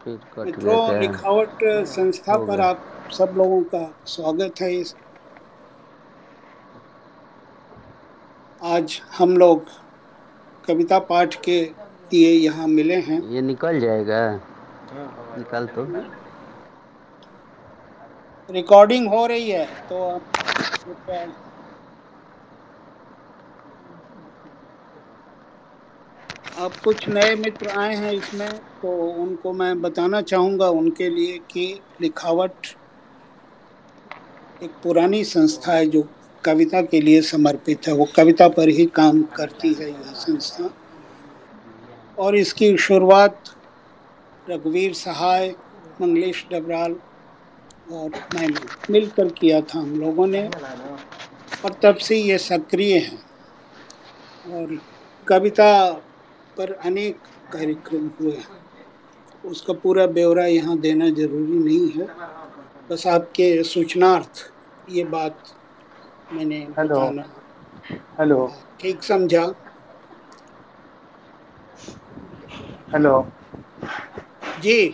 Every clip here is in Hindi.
फिर कट गया मित्रों, क्या? लिखावट संस्था हो पर गया। आप सब लोगों का स्वागत है। इस आज हम लोग कविता पाठ के लिए यहाँ मिले हैं। ये निकल जाएगा। निकाल तो। रिकॉर्डिंग हो रही है तो आप कृपया आप कुछ नए मित्र आए हैं इसमें, तो उनको मैं बताना चाहूँगा उनके लिए कि लिखावट एक पुरानी संस्था है जो कविता के लिए समर्पित है। वो कविता पर ही काम करती है यह संस्था। और इसकी शुरुआत रघुवीर सहाय, मंगलेश डबराल और मैंने मिलकर किया था हम लोगों ने। और तब से ये सक्रिय हैं। और कविता पर अनेक कार्यक्रम हुए हैं। उसका पूरा ब्यौरा यहाँ देना जरूरी नहीं है, बस आपके सूचनार्थ ये बात मैंने हेलो। बताना हेलो। ठीक समझा। हेलो। जी,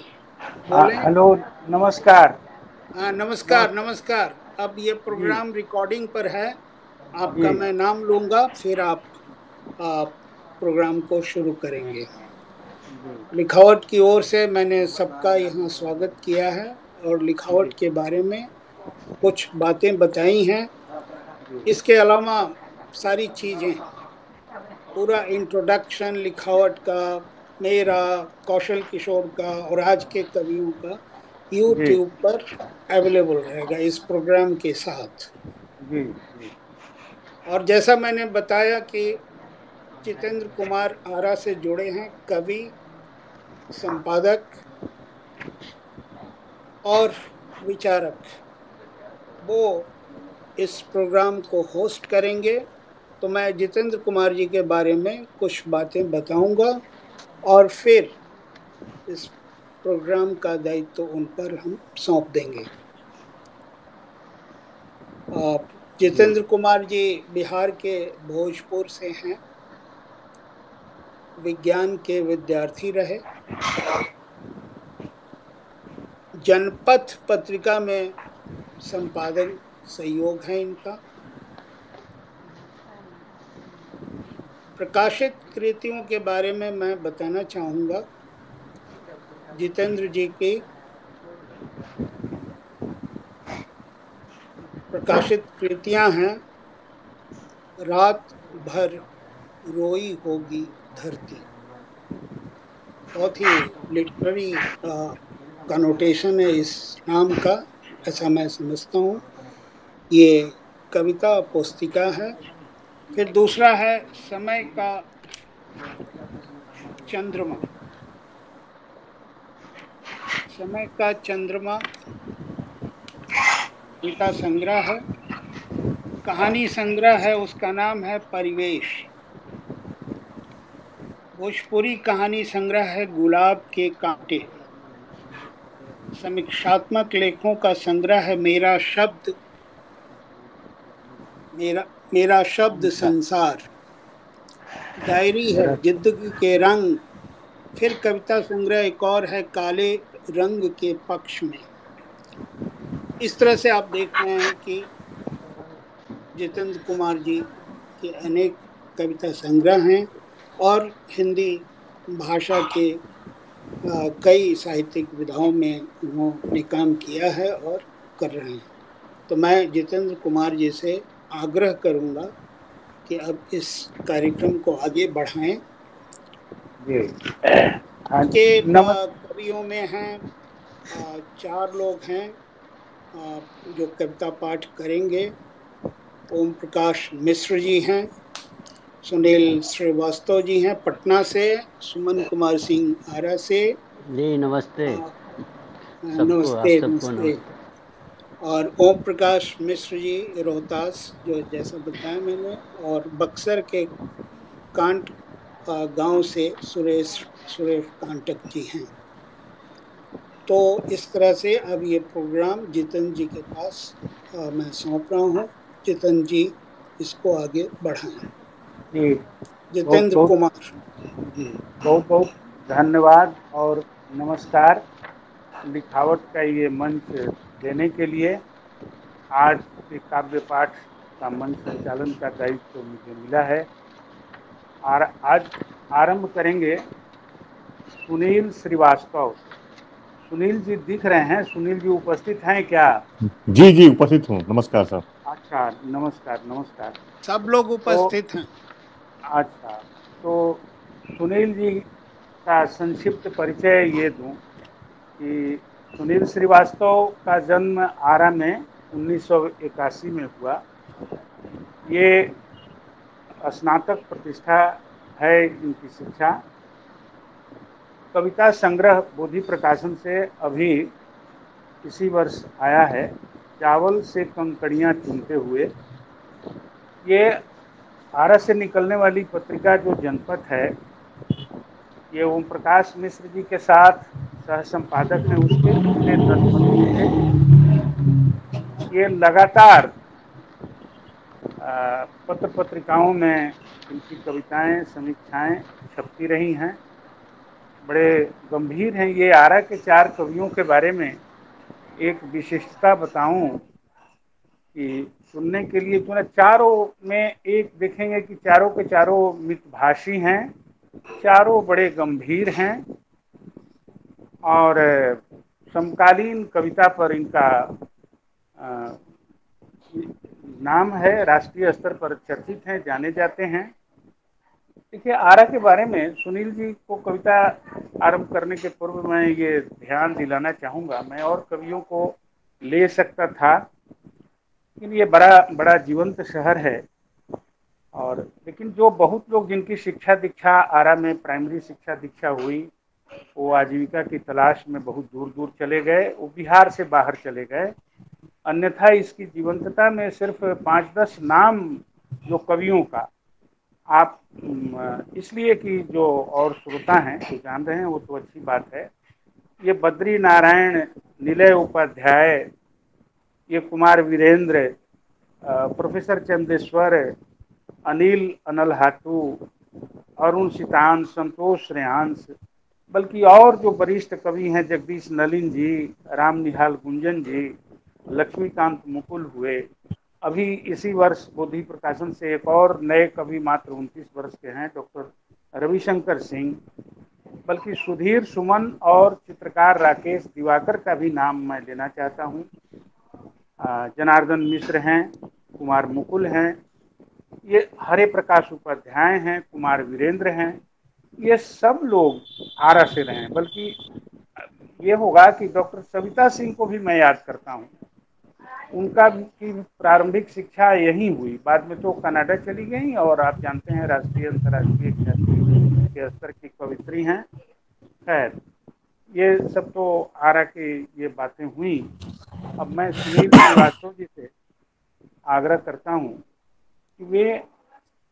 बोलें। हेलो। नमस्कार। हाँ, नमस्कार नमस्कार। नमस्कार। अब ये जी। प्रोग्राम रिकॉर्डिंग पर है। जी। आपका मैं नाम लूंगा, फिर आप प्रोग्राम को शुरू करेंगे। लिखावट की ओर से मैंने सबका यहाँ स्वागत किया है और जी। लिखावट के बारे में कुछ बातें बताई हैं। जी। इसके अलावा सारी चीज़ें, पूरा इंट्रोडक्शन लिखावट का, मेरा, कौशल किशोर का और आज के कवियों का जी। यूट्यूब पर अवेलेबल रहेगा इस प्रोग्राम के साथ। जी। जी। और जैसा मैंने बताया कि जितेंद्र कुमार आरा से जुड़े हैं, कवि, संपादक और विचारक। वो इस प्रोग्राम को होस्ट करेंगे। तो मैं जितेंद्र कुमार जी के बारे में कुछ बातें बताऊंगा और फिर इस प्रोग्राम का दायित्व उन पर हम सौंप देंगे। जी। जितेंद्र कुमार जी बिहार के भोजपुर से हैं। विज्ञान के विद्यार्थी रहे। जनपथ पत्रिका में संपादन सहयोग है इनका। प्रकाशित कृतियों के बारे में मैं बताना चाहूँगा। जितेंद्र जी की प्रकाशित कृतियां हैं, रात भर रोई होगी धरती। बहुत ही लिटरेरी कनोटेशन है इस नाम का, ऐसा मैं समझता हूँ। ये कविता पुस्तिका है। फिर दूसरा है समय का चंद्रमा। समय का चंद्रमा कविता संग्रह है। कहानी संग्रह है, उसका नाम है परिवेश। भोजपुरी कहानी संग्रह है गुलाब के कांटे। समीक्षात्मक लेखों का संग्रह है मेरा शब्द, मेरा मेरा शब्द अच्छा। संसार। डायरी है मेरा। जिंदगी के रंग। फिर कविता संग्रह एक और है, काले रंग के पक्ष में। इस तरह से आप देख रहे हैं कि जितेंद्र कुमार जी के अनेक कविता संग्रह हैं और हिंदी भाषा के कई साहित्यिक विधाओं में उन्होंने काम किया है और कर रहे हैं। तो मैं जितेंद्र कुमार जी से आग्रह करूंगा कि अब इस कार्यक्रम को आगे बढ़ाएं। जी। हाँ। के नमस् कवियों में हैं, चार लोग हैं जो कविता पाठ करेंगे। ओम प्रकाश मिश्र जी हैं, सुनील श्रीवास्तव जी हैं पटना से, सुमन कुमार सिंह आरा से। जी नमस्ते। आ, सबको, आप नमस्ते सबको नमस्ते। नमस्ते। और ओम प्रकाश मिश्र जी रोहतास, जो जैसा बताया मैंने। और बक्सर के कांट गांव से सुरेश सुरेश कांटक जी हैं। तो इस तरह से अब ये प्रोग्राम जितेंद्र जी के पास मैं सौंप रहा हूँ। जितेंद्र जी इसको आगे बढ़ाएं। जी। बहुत जितेंद्र बहुत। कुमार। जी। बहुत बहुत धन्यवाद और नमस्कार। लिखावट का ये मंच देने के लिए आज के काव्य पाठ का मंच संचालन का दायित्व मुझे मिला है। और आज आरंभ करेंगे सुनील श्रीवास्तव से। सुनील जी दिख रहे हैं? सुनील जी उपस्थित हैं क्या? जी जी उपस्थित हूँ। नमस्कार सर। अच्छा, नमस्कार नमस्कार। सब लोग तो उपस्थित हैं। अच्छा, तो सुनील जी का संक्षिप्त परिचय ये दूं कि सुनील श्रीवास्तव का जन्म आरा में 1981 में हुआ। ये स्नातक प्रतिष्ठा है इनकी शिक्षा। कविता संग्रह बोधि प्रकाशन से अभी इसी वर्ष आया है, चावल से कंकड़ियाँ चुनते हुए। ये आरा से निकलने वाली पत्रिका जो जनपथ है, ये ओम प्रकाश मिश्र जी के साथ सह संपादक हैं उसके, पिछले 10 वर्षों से ये लगातार पत्र पत्रिकाओं में इनकी कविताएं, समीक्षाएं छपती रही हैं। बड़े गंभीर हैं ये। आरा के 4 कवियों के बारे में एक विशिष्टता बताऊं कि सुनने के लिए चुना। चारों में एक देखेंगे कि चारों के चारों मितभाषी हैं, चारों बड़े गंभीर हैं और समकालीन कविता पर इनका नाम है, राष्ट्रीय स्तर पर चर्चित हैं, जाने जाते हैं। देखिए, आरा के बारे में सुनील जी को कविता आरंभ करने के पूर्व मैं ये ध्यान दिलाना चाहूँगा, मैं और कवियों को ले सकता था, लेकिन ये बड़ा बड़ा जीवंत शहर है। और लेकिन जो बहुत लोग जिनकी शिक्षा दीक्षा आरा में प्राइमरी शिक्षा दीक्षा हुई, वो आजीविका की तलाश में बहुत दूर दूर चले गए, वो बिहार से बाहर चले गए। अन्यथा इसकी जीवंतता में सिर्फ 5-10 नाम जो कवियों का आप इसलिए कि जो और श्रोता हैं जो जान रहे हैं वो तो अच्छी बात है। ये बद्री नारायण, निलय उपाध्याय, ये कुमार वीरेंद्र, प्रोफेसर चंदेश्वर, अनिल अनलहाटू, अरुण सितान, संतोष श्रेयांश, बल्कि और जो वरिष्ठ कवि हैं, जगदीश नलिन जी, राम निहाल गुंजन जी, लक्ष्मीकांत मुकुल हुए। अभी इसी वर्ष बोधि प्रकाशन से एक और नए कवि मात्र 29 वर्ष के हैं, डॉक्टर रविशंकर सिंह, बल्कि सुधीर सुमन और चित्रकार राकेश दिवाकर का भी नाम मैं लेना चाहता हूँ। जनार्दन मिश्र हैं, कुमार मुकुल हैं, ये हरे प्रकाश उपाध्याय हैं, कुमार वीरेंद्र हैं। ये सब लोग आरा से रहे हैं। बल्कि ये होगा कि डॉक्टर सविता सिंह को भी मैं याद करता हूँ। उनका की प्रारंभिक शिक्षा यहीं हुई, बाद में तो कनाडा चली गई और आप जानते हैं राष्ट्रीय अंतर्राष्ट्रीय ख्याति के स्तर की कवित्री हैं। खैर, ये सब तो आरा की ये बातें हुई। अब मैं सुनील श्रीवास्तव जी से आग्रह करता हूँ कि वे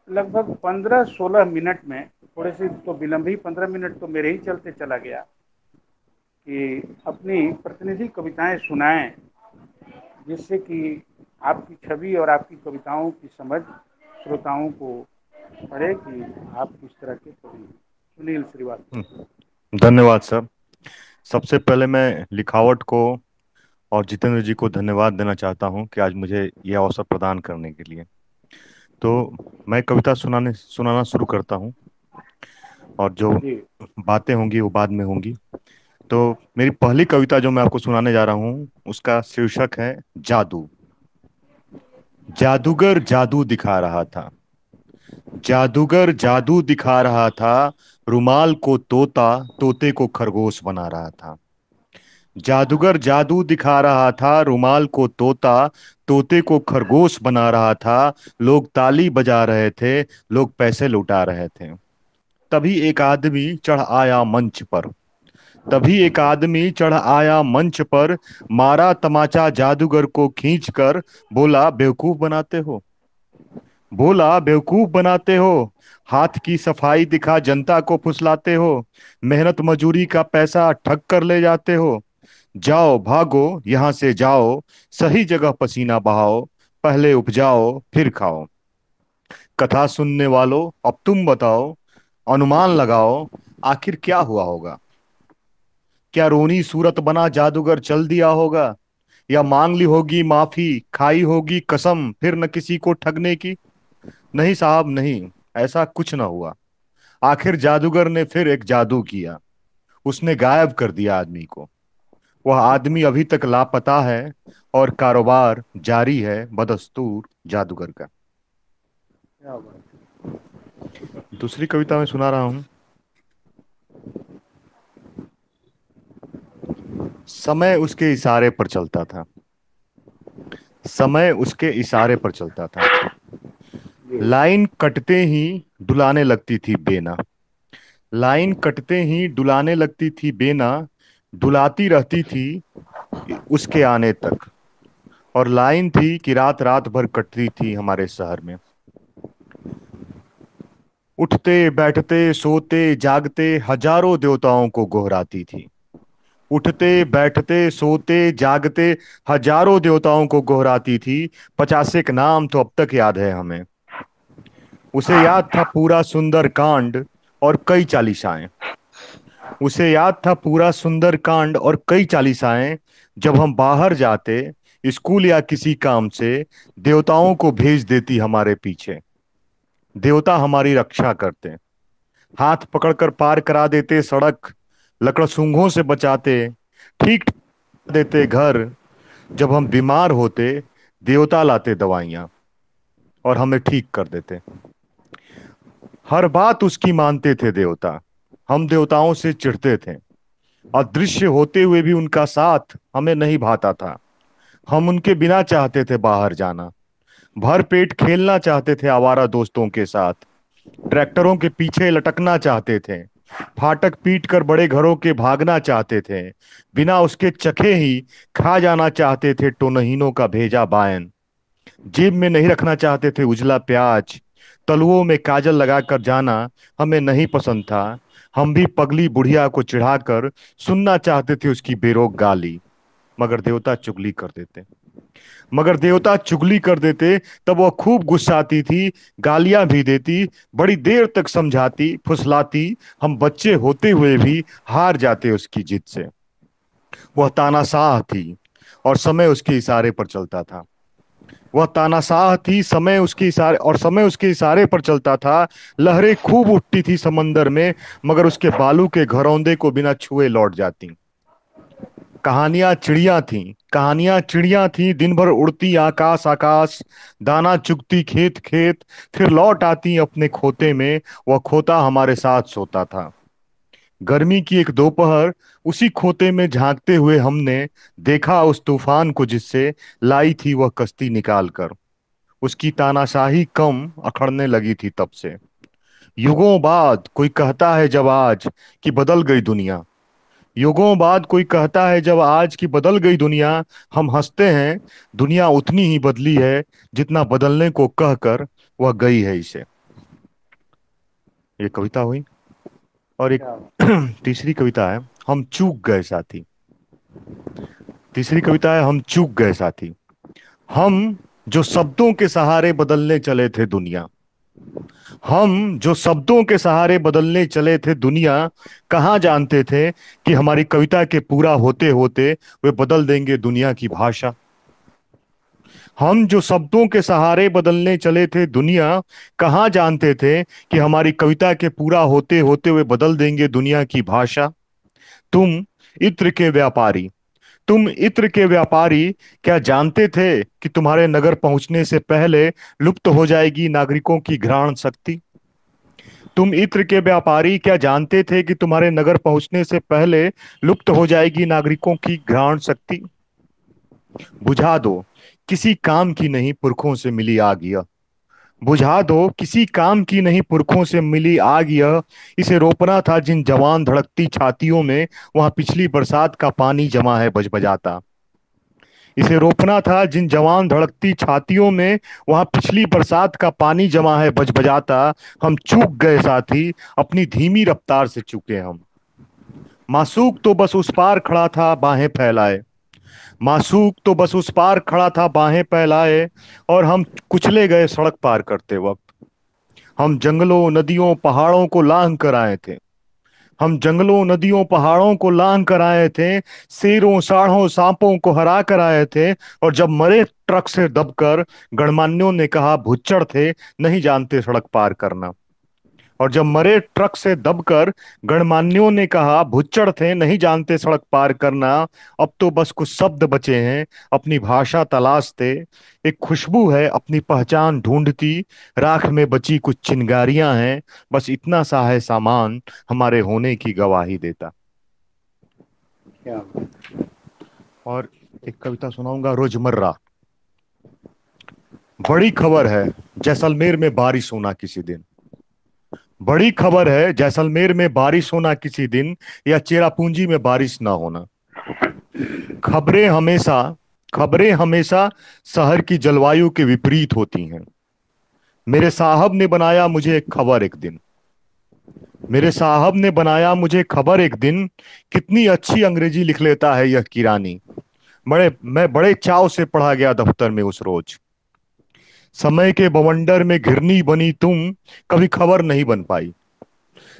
लगभग 15-16 मिनट में, थोड़े से तो विलंब ही 15 मिनट तो मेरे ही चलते चला गया, कि अपनी प्रतिनिधि कविताएं सुनाएं, जिससे कि आपकी छवि और आपकी कविताओं की समझ श्रोताओं को पड़े कि आप किस तरह के कवि हैं। सुनील श्रीवास्तव। धन्यवाद सर। सबसे पहले मैं लिखावट को और जितेंद्र जी को धन्यवाद देना चाहता हूं कि आज मुझे यह अवसर प्रदान करने के लिए। तो मैं कविता सुनाना शुरू करता हूं और जो बातें होंगी वो बाद में होंगी। तो मेरी पहली कविता जो मैं आपको सुनाने जा रहा हूं उसका शीर्षक है जादू। जादूगर जादू दिखा रहा था, जादूगर जादू दिखा रहा था, रुमाल को तोता, तोते को खरगोश बना रहा था। जादूगर जादू दिखा रहा था, रुमाल को तोता, तोते को खरगोश बना रहा था। लोग ताली बजा रहे थे, लोग पैसे लुटा रहे थे। तभी एक आदमी चढ़ आया मंच पर, तभी एक आदमी चढ़ आया मंच पर, मारा तमाचा जादूगर को खींचकर, बोला बेवकूफ बनाते हो, बोला बेवकूफ बनाते हो, हाथ की सफाई दिखा जनता को फुसलाते हो, मेहनत मजूरी का पैसा ठग कर ले जाते हो। जाओ भागो यहां से जाओ, सही जगह पसीना बहाओ, पहले उपजाओ फिर खाओ। कथा सुनने वालों अब तुम बताओ, अनुमान लगाओ आखिर क्या हुआ होगा। क्या रोनी सूरत बना जादूगर चल दिया होगा, या मांग ली होगी माफी, खाई होगी कसम फिर न किसी को ठगने की। नहीं साहब नहीं, ऐसा कुछ न हुआ। आखिर जादूगर ने फिर एक जादू किया, उसने गायब कर दिया आदमी को। वह आदमी अभी तक लापता है और कारोबार जारी है बदस्तूर जादूगर का। क्या बात। दूसरी कविता में सुना रहा हूं। समय उसके इशारे पर चलता था, समय उसके इशारे पर चलता था। लाइन कटते ही डुलाने लगती थी बेना, लाइन कटते ही डुलाने लगती थी बेना, डुलाती रहती थी उसके आने तक। और लाइन थी कि रात रात भर कटती थी हमारे शहर में। उठते बैठते सोते जागते हजारों देवताओं को गोहराती थी, उठते बैठते सोते जागते हजारों देवताओं को गोहराती थी। 50 नाम तो अब तक याद है हमें। उसे याद था पूरा सुंदर कांड और कई चालीसाएं, उसे याद था पूरा सुंदर कांड और कई चालीसाएं। जब हम बाहर जाते स्कूल या किसी काम से, देवताओं को भेज देती हमारे पीछे। देवता हमारी रक्षा करते, हाथ पकड़कर पार करा देते सड़क, लकड़सूंघों से बचाते, ठीक देते घर। जब हम बीमार होते देवता लाते दवाइयां और हमें ठीक कर देते। हर बात उसकी मानते थे देवता, हम देवताओं से चिढ़ते थे। अदृश्य होते हुए भी उनका साथ हमें नहीं भाता था। हम उनके बिना चाहते थे बाहर जाना, भर पेट खेलना चाहते थे आवारा दोस्तों के साथ, ट्रैक्टरों के पीछे लटकना चाहते थे, फाटक पीट कर बड़े घरों के भागना चाहते थे, बिना उसके चखे ही खा जाना चाहते थे टोनहीनों का भेजा बायन। जेब में नहीं रखना चाहते थे उजला प्याज, तलुओं में काजल लगाकर जाना हमें नहीं पसंद था। हम भी पगली बुढ़िया को चिढ़ाकर सुनना चाहते थे उसकी बेरोक गाली, मगर देवता चुगली कर देते, मगर देवता चुगली कर देते। तब वह खूब गुस्साती थी, गालियां भी देती, बड़ी देर तक समझाती फुसलाती। हम बच्चे होते हुए भी हार जाते उसकी जिद से। वह तानाशाह थी और समय उसके इशारे पर चलता था, वह तानाशाह थी समय उसके इशारे और समय उसके इशारे पर चलता था। लहरें खूब उठती थी समंदर में, मगर उसके बालू के घरौंदे को बिना छुए लौट जाती। कहानियां चिड़िया थीं, कहानियां चिड़िया थीं, दिन भर उड़ती आकाश आकाश, दाना चुगती खेत खेत, फिर लौट आती अपने खोते में। वह खोता हमारे साथ सोता था। गर्मी की एक दोपहर उसी खोते में झांकते हुए हमने देखा उस तूफान को जिससे लाई थी वह कश्ती निकाल कर। उसकी तानाशाही कम अखड़ने लगी थी तब से। युगों बाद कोई कहता है जब आज कि बदल गई दुनिया, युगों बाद कोई कहता है जब आज की बदल गई दुनिया, हम हंसते हैं दुनिया उतनी ही बदली है जितना बदलने को कहकर वह गई है इसे। ये कविता हुई। और एक तीसरी कविता है हम चूक गए साथी। तीसरी कविता है हम चूक गए साथी। हम जो शब्दों के सहारे बदलने चले थे दुनिया, हम जो शब्दों के सहारे बदलने चले थे दुनिया, कहाँ जानते थे कि हमारी कविता के पूरा होते होते वे बदल देंगे दुनिया की भाषा। हम जो शब्दों के सहारे बदलने चले थे दुनिया, कहाँ जानते थे कि हमारी कविता के पूरा होते होते वे बदल देंगे दुनिया की भाषा। तुम इत्र के व्यापारी, तुम इत्र के व्यापारी, क्या जानते थे कि तुम्हारे नगर पहुंचने से पहले लुप्त हो जाएगी नागरिकों की घ्राण शक्ति। तुम इत्र के व्यापारी, क्या जानते थे कि तुम्हारे नगर पहुंचने से पहले लुप्त हो जाएगी नागरिकों की घ्राण शक्ति। बुझा दो किसी काम की नहीं पुरखों से मिली आग यह, बुझा दो किसी काम की नहीं पुरखों से मिली आग यह। इसे रोपना था जिन जवान धड़कती छातियों में, वहां पिछली बरसात का पानी जमा है बजबजाता। इसे रोपना था जिन जवान धड़कती छातियों में, वहां पिछली बरसात का पानी जमा है बजबजाता। हम चूक गए साथी, अपनी धीमी रफ्तार से चूके हम। मासूक तो बस उस पार खड़ा था बाहें फैलाए, मासूक तो बस उस पार खड़ा था बाहें फैलाए, और हम कुचले गए सड़क पार करते वक्त। हम जंगलों नदियों पहाड़ों को लांघ कर आए थे, हम जंगलों नदियों पहाड़ों को लांग कर आए थे, शेरों साढ़ों सांपों को हरा कर आए थे, और जब मरे ट्रक से दबकर गणमान्यों ने कहा भुच्चड़ थे, नहीं जानते सड़क पार करना। और जब मरे ट्रक से दबकर गणमान्यों ने कहा भुच्चड़ थे, नहीं जानते सड़क पार करना, अब तो बस कुछ शब्द बचे हैं अपनी भाषा तलाशते, एक खुशबू है अपनी पहचान ढूंढती, राख में बची कुछ चिंगारियां हैं, बस इतना सा है सामान हमारे होने की गवाही देता। क्या और एक कविता सुनाऊंगा, रोजमर्रा। बड़ी खबर है जैसलमेर में बारिश होना किसी दिन, बड़ी खबर है जैसलमेर में बारिश होना किसी दिन, या चेरापूंजी में बारिश ना होना। खबरें हमेशा खबरें हमेशा शहर की जलवायु के विपरीत होती हैं। मेरे साहब ने बनाया मुझे एक खबर एक दिन, मेरे साहब ने बनाया मुझे खबर एक दिन, कितनी अच्छी अंग्रेजी लिख लेता है यह किरानी। मैं बड़े चाव से पढ़ा गया दफ्तर में उस रोज। समय के बवंडर में घिरनी बनी तुम, कभी खबर नहीं बन पाई।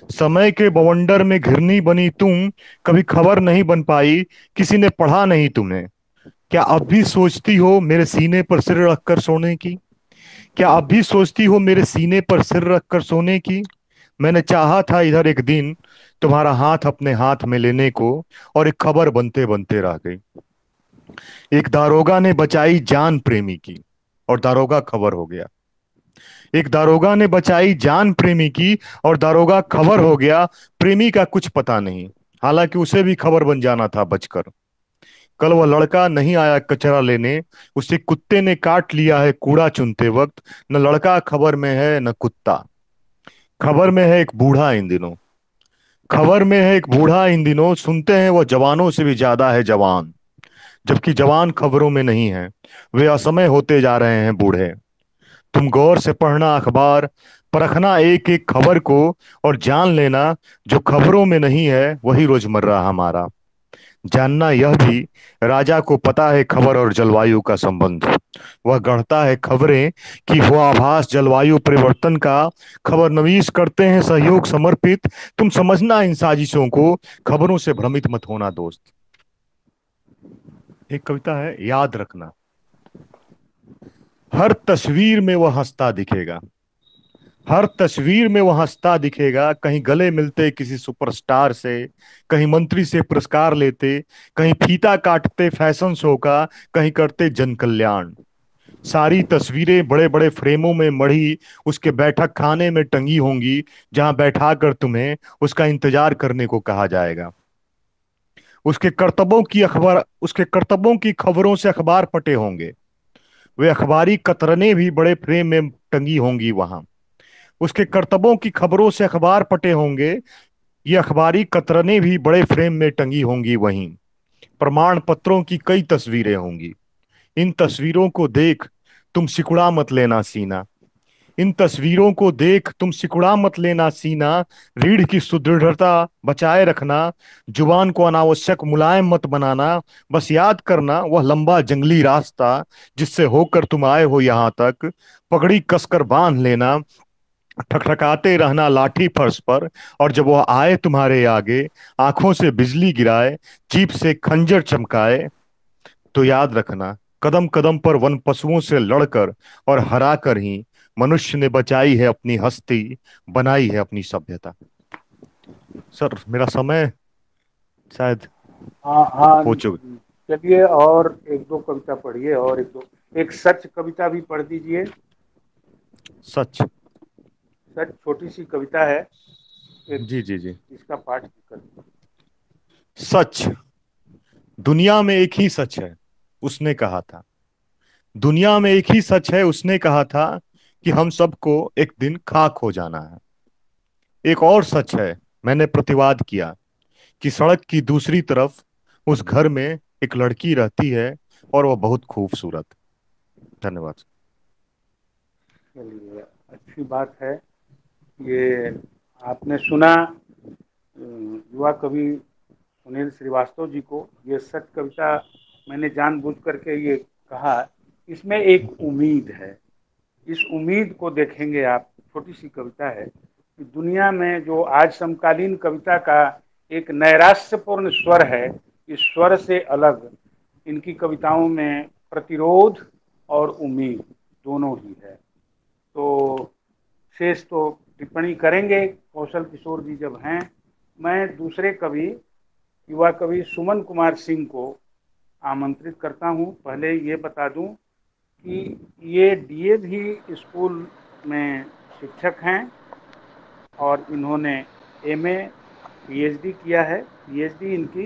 समय के बवंडर में घिरनी बनी तुम, कभी खबर नहीं बन पाई, किसी ने पढ़ा नहीं तुम्हें। क्या अब भी सोचती हो मेरे सीने पर सिर रखकर सोने की? क्या अब भी सोचती हो मेरे सीने पर सिर रखकर सोने की? मैंने चाहा था इधर एक दिन तुम्हारा हाथ अपने हाथ में लेने को, और एक खबर बनते बनते रह गई। एक दारोगा ने बचाई जान प्रेमी की, और दारोगा खबर हो गया। एक दारोगा ने बचाई जान प्रेमी की, और दारोगा खबर हो गया। प्रेमी का कुछ पता नहीं, हालांकि उसे भी खबर बन जाना था बचकर। कल वह लड़का नहीं आया कचरा लेने, उसे कुत्ते ने काट लिया है कूड़ा चुनते वक्त। न लड़का खबर में है न कुत्ता, खबर में है एक बूढ़ा इन दिनों। खबर में है एक बूढ़ा इन दिनों, सुनते हैं वह जवानों से भी ज्यादा है जवान। जबकि जवान खबरों में नहीं है, वे असमय होते जा रहे हैं बूढ़े। तुम गौर से पढ़ना अखबार, परखना एक एक खबर को, और जान लेना जो खबरों में नहीं है वही रोजमर्रा हमारा। जानना यह भी, राजा को पता है खबर और जलवायु का संबंध। वह गढ़ता है खबरें कि हुआ आभास जलवायु परिवर्तन का, खबर नवीस करते हैं सहयोग समर्पित। तुम समझना इन साजिशों को, खबरों से भ्रमित मत होना दोस्त। एक कविता है, याद रखना। हर तस्वीर में वह हंसता दिखेगा, हर तस्वीर में वह हंसता दिखेगा। कहीं गले मिलते किसी सुपरस्टार से, कहीं मंत्री से पुरस्कार लेते, कहीं फीता काटते फैशन शो का, कहीं करते जन कल्याण। सारी तस्वीरें बड़े बड़े फ्रेमों में मढ़ी उसके बैठक खाने में टंगी होंगी, जहां बैठा कर तुम्हें उसका इंतजार करने को कहा जाएगा। उसके कर्तव्यों की खबरों से अखबार पटे होंगे, वे अखबारी कतरने भी बड़े फ्रेम में टंगी होंगी वहां। उसके कर्तव्यों की खबरों से अखबार पटे होंगे, ये अखबारी कतरने भी बड़े फ्रेम में टंगी होंगी वहीं। प्रमाण पत्रों की कई तस्वीरें होंगी, इन तस्वीरों को देख तुम सिकुड़ा मत लेना सीना। इन तस्वीरों को देख तुम सिकुड़ा मत लेना सीना। रीढ़ की सुदृढ़ता बचाए रखना, जुबान को अनावश्यक मुलायम मत बनाना। बस याद करना वह लंबा जंगली रास्ता जिससे होकर तुम आए हो यहाँ तक। पगड़ी कसकर बांध लेना, ठकठकाते रहना लाठी फर्श पर, और जब वह आए तुम्हारे आगे, आंखों से बिजली गिराए, जीभ से खंजर चमकाए, तो याद रखना कदम कदम पर वन पशुओं से लड़कर और हराकर ही मनुष्य ने बचाई है अपनी हस्ती, बनाई है अपनी सभ्यता। सर मेरा समय शायद हाँ हाँ, हो चुका। चलिए और एक दो कविता पढ़िए, और एक सच कविता भी पढ़ दीजिए। सच? सच छोटी सी कविता है, एक जी जी जी। इसका पाठ कर। सच। दुनिया में एक ही सच है, उसने कहा था। दुनिया में एक ही सच है, उसने कहा था कि हम सबको एक दिन खाक हो जाना है। एक और सच है, मैंने प्रतिवाद किया, कि सड़क की दूसरी तरफ उस घर में एक लड़की रहती है और वह बहुत खूबसूरत। धन्यवाद। चलिए, अच्छी बात है। ये आपने सुना युवा कवि सुनील श्रीवास्तव जी को। ये सच कविता मैंने जानबूझ करके ये कहा, इसमें एक उम्मीद है। इस उम्मीद को देखेंगे आप, छोटी सी कविता है, कि दुनिया में जो आज समकालीन कविता का एक नैराश्यपूर्ण स्वर है, इस स्वर से अलग इनकी कविताओं में प्रतिरोध और उम्मीद दोनों ही है। तो शेष तो टिप्पणी करेंगे कौशल किशोर जी जब हैं। मैं दूसरे कवि, युवा कवि सुमन कुमार सिंह को आमंत्रित करता हूं। पहले ये बता दूं कि ये डीएवी स्कूल में शिक्षक हैं और इन्होंने एमए पीएचडी किया है। पीएचडी इनकी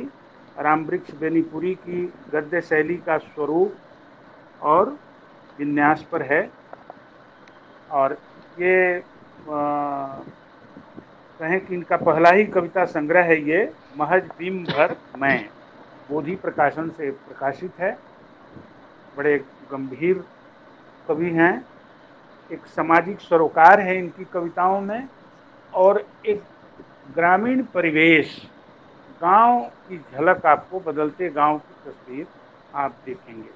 रामवृक्ष बेनीपुरी की गद्य शैली का स्वरूप और विन्यास पर है। और ये कहें कि इनका पहला ही कविता संग्रह है ये, महज बिंब भर मैं, बोधि प्रकाशन से प्रकाशित है। बड़े गंभीर कवि हैं, एक सामाजिक सरोकार है इनकी कविताओं में और एक ग्रामीण परिवेश, गांव की झलक, आपको बदलते गांव की तस्वीर आप देखेंगे।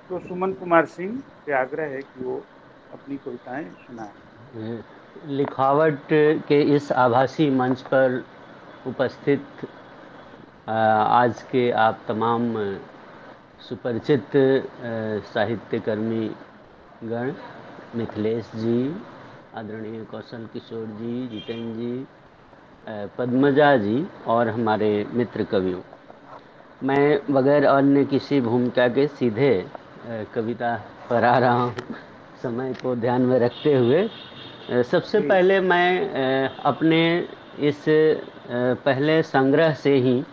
तो सुमन कुमार सिंह से आग्रह है कि वो अपनी कविताएं सुनाएं। लिखावट के इस आभासी मंच पर उपस्थित आज के आप तमाम सुपरिचित साहित्यकर्मी गण, मिथिलेश जी, आदरणीय कौशल किशोर जी, जितेंद्र जी, पद्मजा जी और हमारे मित्र कवियों, मैं बगैर अन्य किसी भूमिका के सीधे कविता पर आ रहा हूँ, समय को ध्यान में रखते हुए। सबसे पहले मैं अपने इस पहले संग्रह से ही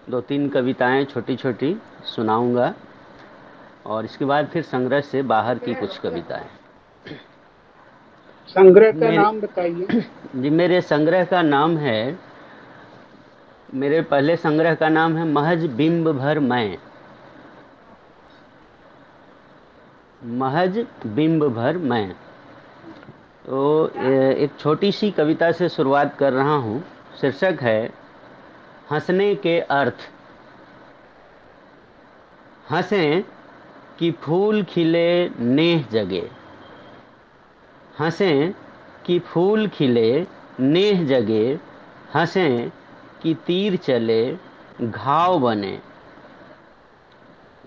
2-3 कविताएं छोटी छोटी सुनाऊंगा और इसके बाद फिर संग्रह से बाहर की कुछ कविताएं। संग्रह का नाम बताइए। जी, मेरे संग्रह का नाम है, मेरे पहले संग्रह का नाम है महज बिंब भर मैं। महज बिंब भर मैं। तो एक छोटी सी कविता से शुरुआत कर रहा हूँ। शीर्षक है हंसने के अर्थ। हंसें कि फूल खिले नेह जगे, हंसें कि फूल खिले नेह जगे, हंसें कि तीर चले घाव बने,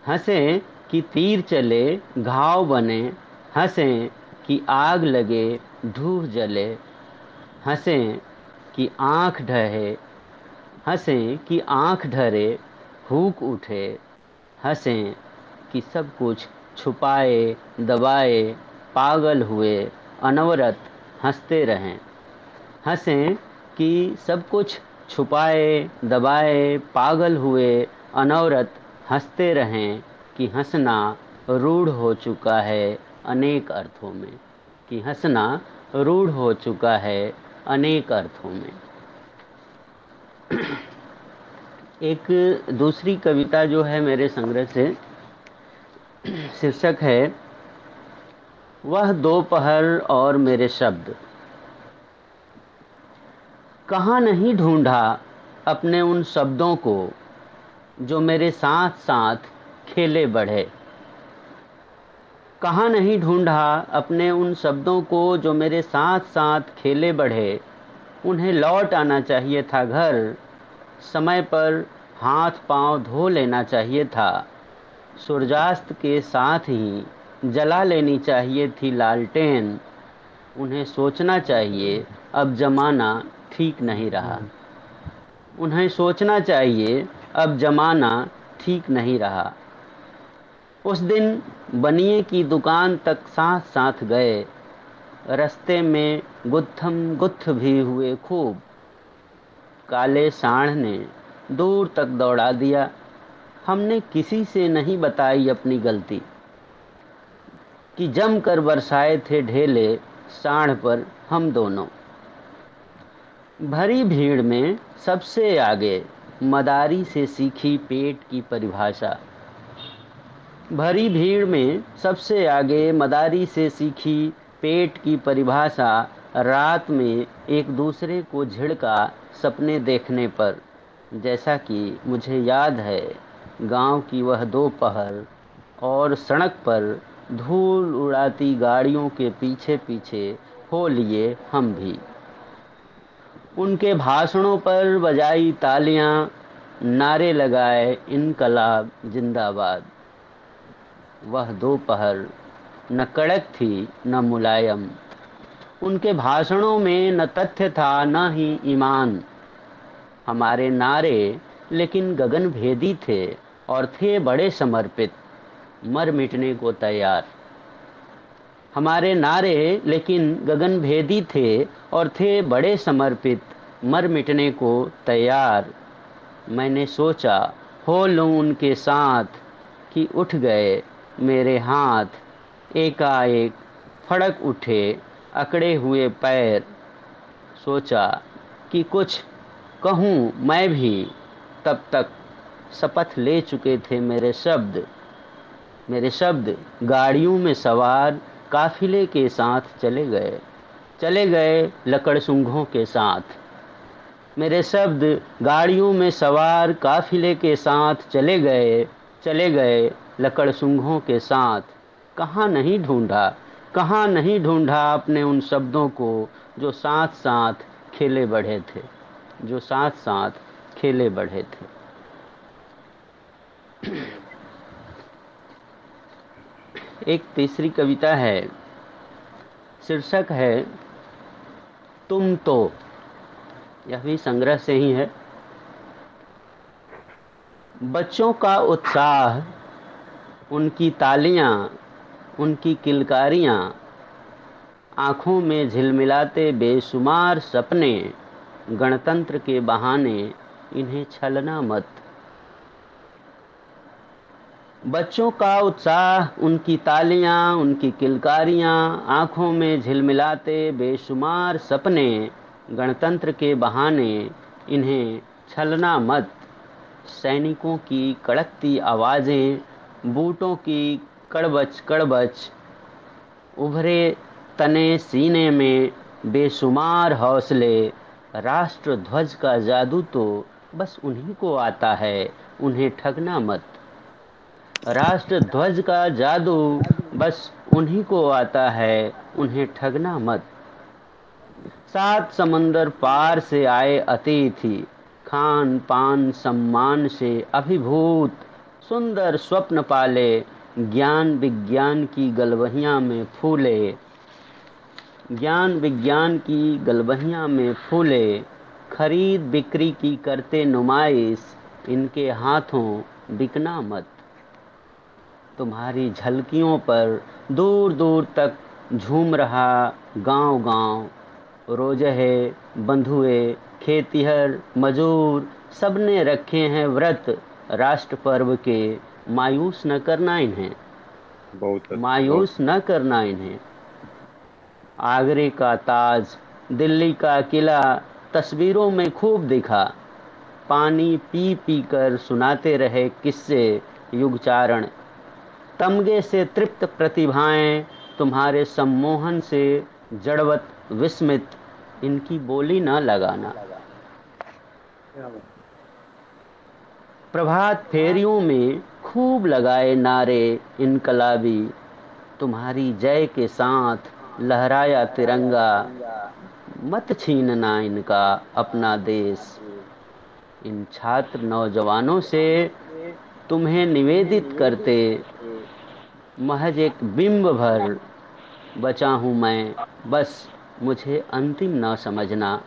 हंसें कि तीर चले घाव बने, हंसें कि आग लगे धूप जले, हंसें कि आँख ढहे, हंसें कि आँख ढरे हुक उठे, हंसें कि सब कुछ छुपाए दबाए पागल हुए अनवरत हंसते रहें, हंसें कि सब कुछ छुपाए दबाए पागल हुए अनवरत हंसते रहें, कि हंसना रूढ़ हो चुका है अनेक अर्थों में, कि हंसना रूढ़ हो चुका है अनेक अर्थों में। एक दूसरी कविता जो है मेरे संग्रह से, शीर्षक है वह दोपहर और मेरे शब्द। कहाँ नहीं ढूंढा अपने उन शब्दों को जो मेरे साथ साथ खेले बढ़े, कहाँ नहीं ढूंढा अपने उन शब्दों को जो मेरे साथ साथ खेले बढ़े, उन्हें लौट आना चाहिए था घर, समय पर हाथ पांव धो लेना चाहिए था, सूर्यास्त के साथ ही जला लेनी चाहिए थी लालटेन, उन्हें सोचना चाहिए अब जमाना ठीक नहीं रहा, उन्हें सोचना चाहिए अब जमाना ठीक नहीं रहा। उस दिन बनिए की दुकान तक साथ साथ गए, रास्ते में गुत्थम गुत्थ भी हुए खूब, काले सांड ने दूर तक दौड़ा दिया, हमने किसी से नहीं बताई अपनी गलती, कि जम कर बरसाए थे ढेले सांड पर हम दोनों। भरी भीड़ में सबसे आगे मदारी से सीखी पेट की परिभाषा, भरी भीड़ में सबसे आगे मदारी से सीखी पेट की परिभाषा, रात में एक दूसरे को झिड़का सपने देखने पर, जैसा कि मुझे याद है गांव की वह दोपहर और सड़क पर धूल उड़ाती गाड़ियों के पीछे पीछे हो लिए हम भी, उनके भाषणों पर बजाई तालियां, नारे लगाए इनकलाब जिंदाबाद। वह दोपहर न कड़क थी न मुलायम, उनके भाषणों में न तथ्य था न ही ईमान। हमारे नारे लेकिन गगनभेदी थे और थे बड़े समर्पित, मर मिटने को तैयार। हमारे नारे लेकिन गगनभेदी थे और थे बड़े समर्पित, मर मिटने को तैयार। मैंने सोचा हो लूं उनके साथ कि उठ गए मेरे हाथ, एकाएक फड़क उठे अकड़े हुए पैर। सोचा कि कुछ कहूँ मैं भी, तब तक शपथ ले चुके थे मेरे शब्द। मेरे शब्द गाड़ियों में सवार काफिले के साथ चले गए लकड़सूंघों के साथ। मेरे शब्द गाड़ियों में सवार काफिले के साथ चले गए लकड़सूंघों के साथ। कहाँ नहीं ढूंढा अपने उन शब्दों को जो साथ साथ खेले बढ़े थे। एक तीसरी कविता है, शीर्षक है तुम तो। यह भी संग्रह से ही है। बच्चों का उत्साह, उनकी तालियां, उनकी किलकारियां, आंखों में झिलमिलाते बेशुमार सपने, गणतंत्र के बहाने इन्हें छलना मत। बच्चों का उत्साह, उनकी तालियां, उनकी किलकारियां, आंखों में झिलमिलाते बेशुमार सपने, गणतंत्र के बहाने इन्हें छलना मत। सैनिकों की कड़कती आवाजें, बूटों की कड़बच कड़बच, उभरे तने सीने में बेशुमार हौसले। राष्ट्र ध्वज का जादू तो बस उन्हीं को आता है, उन्हें ठगना मत। राष्ट्र ध्वज का जादू बस उन्हीं को आता है, उन्हें ठगना मत। 7 समंदर पार से आए अतिथि, खान पान सम्मान से अभिभूत, सुंदर स्वप्न पाले, ज्ञान विज्ञान की गलवहियां में फूले। ज्ञान विज्ञान की गलवहियां में फूले, खरीद बिक्री की करते नुमाइश, इनके हाथों बिकना मत। तुम्हारी झलकियों पर दूर दूर तक झूम रहा गांव गांव, रोजहे बंधुए खेतिहर मजूर सबने रखे हैं व्रत राष्ट्र पर्व के। मायूस न करना इन्हें, मायूस न करना इन्हें। आगरे का ताज, दिल्ली का किला तस्वीरों में खूब दिखा। पानी पी पी कर सुनाते रहे किस्से युगचारण। तमगे से तृप्त प्रतिभाएं, तुम्हारे सम्मोहन से जड़वत विस्मित, इनकी बोली न लगाना। प्रभात फेरियों में खूब लगाए नारे इनकलाबी, तुम्हारी जय के साथ लहराया तिरंगा। मत छीनना इनका अपना देश। इन छात्र नौजवानों से तुम्हें निवेदित करते, महज एक बिंब भर बचा हूँ मैं, बस मुझे अंतिम न समझना।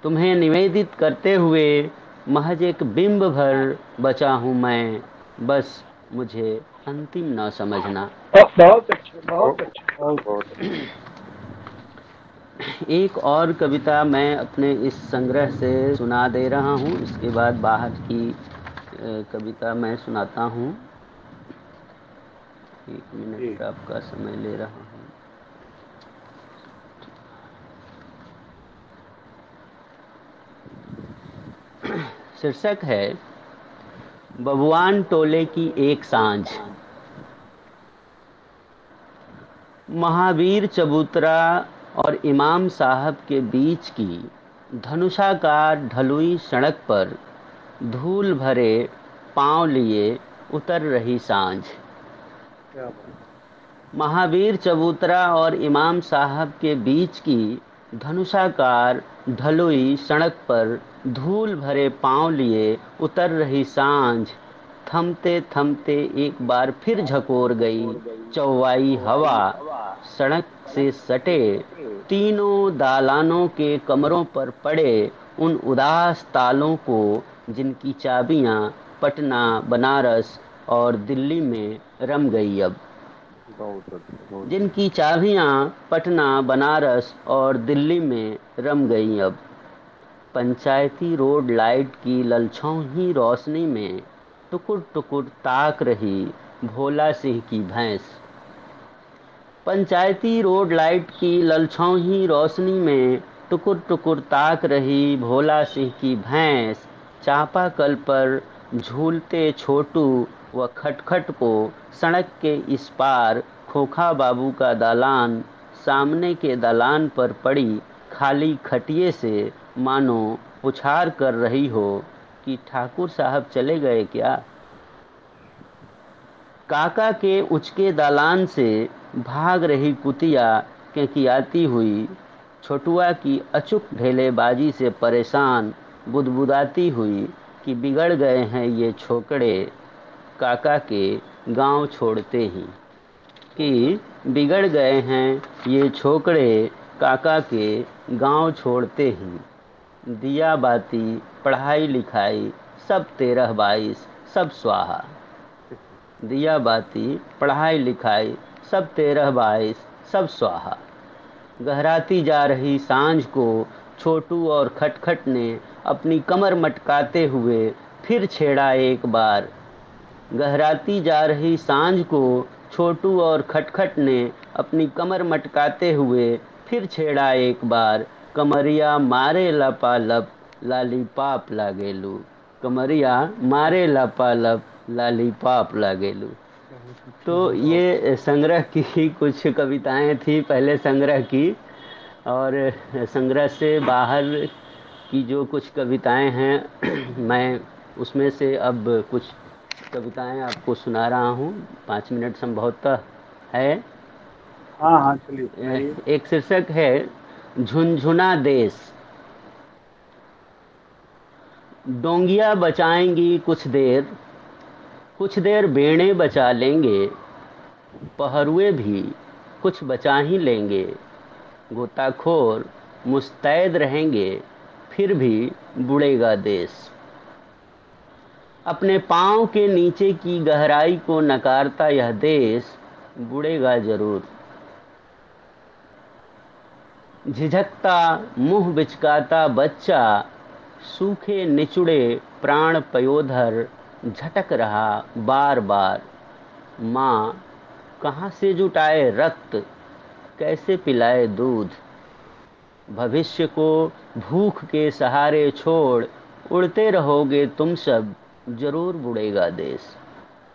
तुम्हें निवेदित करते हुए महज एक बिंब भर बचा हूँ मैं, बस मुझे अंतिम न समझना। बहुत अच्छा। एक और कविता मैं अपने इस संग्रह से सुना दे रहा हूँ। इसके बाद बाहर की कविता मैं सुनाता हूँ। 1 मिनट आपका समय ले रहा हूँ। शीर्षक है बबुआन टोले की एक सांझ। महावीर चबूतरा और इमाम साहब के बीच की धनुषाकार ढलुई सड़क पर धूल भरे पांव लिए उतर रही सांझ। महावीर चबूतरा और इमाम साहब के बीच की धनुषाकार ढलुई सड़क पर धूल भरे पांव लिए उतर रही सांझ थमते थमते एक बार फिर झकोर गई चौवाई हवा। सड़क से सटे तीनों दालानों के कमरों पर पड़े उन उदास तालों को जिनकी चाबियां पटना, बनारस और दिल्ली में रम गई अब। जिनकी चाबियां पटना, बनारस और दिल्ली में रम गई अब। पंचायती रोड लाइट की ललछौही रोशनी में टुकुर टुकुर ताक रही भोला सिंह की भैंस। पंचायती रोड लाइट की ललछौही रोशनी में टुकुर टुकुर ताक रही भोला सिंह की भैंस चापाकल पर झूलते छोटू व खटखट को सड़क के इस पार खोखा बाबू का दालान सामने के दालान पर पड़ी खाली खटिये से मानो पुछार कर रही हो कि ठाकुर साहब चले गए क्या। काका के उचके दालान से भाग रही कुतिया केकियाती हुई छोटुआ की अचूक ढेलेबाजी से परेशान बुदबुदाती हुई कि बिगड़ गए हैं ये छोकरे काका के गांव छोड़ते ही, कि बिगड़ गए हैं ये छोकरे काका के गांव छोड़ते ही। दिया बाती पढ़ाई लिखाई सब 13-22 सब स्वाहा। दिया बाती पढ़ाई लिखाई सब 13-22 सब स्वाहा। गहराती जा रही सांझ को छोटू और खटखट ने अपनी कमर मटकाते हुए फिर छेड़ा एक बार। गहराती जा रही सांझ को छोटू और खटखट ने अपनी कमर मटकाते हुए फिर छेड़ा एक बार। कमरिया मारे लपालप लालीपाप लागेलू, कमरिया मारे लपालप लालीपाप लागेलू। तो ये संग्रह की कुछ कविताएं थी, पहले संग्रह की, और संग्रह से बाहर की जो कुछ कविताएं हैं मैं उसमें से अब कुछ कविताएं आपको सुना रहा हूँ। 5 मिनट संभवतः है। हाँ हाँ चलिए। एक शीर्षक है झुनझुना देश। डोंगिया बचाएंगी कुछ देर बेड़े बचा लेंगे, पहरुए भी कुछ बचा ही लेंगे। गोताखोर मुस्तैद रहेंगे फिर भी बुड़ेगा देश। अपने पांव के नीचे की गहराई को नकारता यह देश बुड़ेगा जरूर। झिझकता मुंह बिचकाता बच्चा सूखे निचुड़े प्राण पयोधर झटक रहा बार बार। माँ कहाँ से जुटाए रक्त, कैसे पिलाए दूध। भविष्य को भूख के सहारे छोड़ उड़ते रहोगे तुम सब, जरूर बुड़ेगा देश।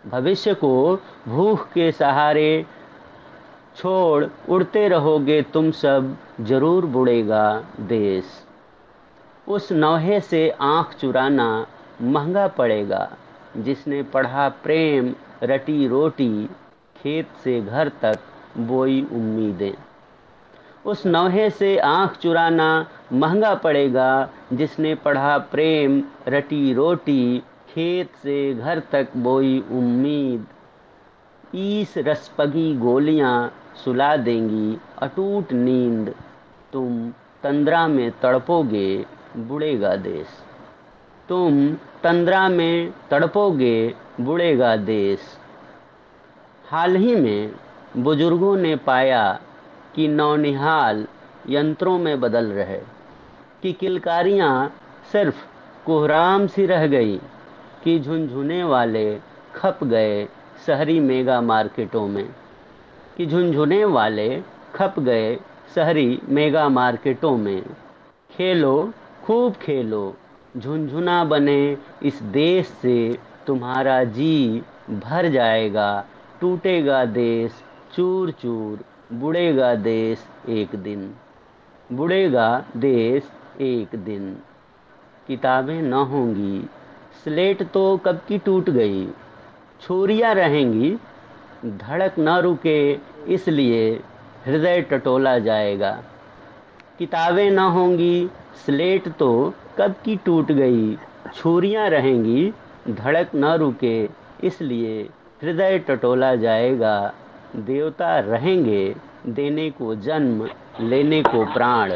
भविष्य को भूख के सहारे छोड़ उड़ते रहोगे तुम सब, जरूर बुड़ेगा देश। उस नौहे से आंख चुराना महंगा पड़ेगा, जिसने पढ़ा प्रेम रटी रोटी खेत से घर तक बोई उम्मीदें। उस नौहे से आंख चुराना महंगा पड़ेगा, जिसने पढ़ा प्रेम रटी रोटी खेत से घर तक बोई उम्मीद। ईस रसपगी गोलियां सुला देंगी अटूट नींद, तुम तंद्रा में तड़पोगे बुड़ेगा देश। तुम तंद्रा में तड़पोगे बुड़ेगा देश। हाल ही में बुजुर्गों ने पाया कि नौनिहाल यंत्रों में बदल रहे, कि किलकारियां सिर्फ कोहराम सी रह गई, कि झुनझुने वाले खप गए शहरी मेगा मार्केटों में, कि झुनझुने वाले खप गए शहरी मेगा मार्केटों में। खेलो खूब खेलो, झुनझुना बने इस देश से तुम्हारा जी भर जाएगा। टूटेगा देश चूर चूर, बुड़ेगा देश एक दिन, बुड़ेगा देश एक दिन। किताबें न होंगी, स्लेट तो कब की टूट गई। छुरियां रहेंगी, धड़क न रुके इसलिए हृदय टटोला जाएगा। किताबें न होंगी, स्लेट तो कब की टूट गई, छुरियां रहेंगी, धड़क न रुके, इसलिए हृदय टटोला जाएगा। देवता रहेंगे, देने को जन्म, लेने को प्राण।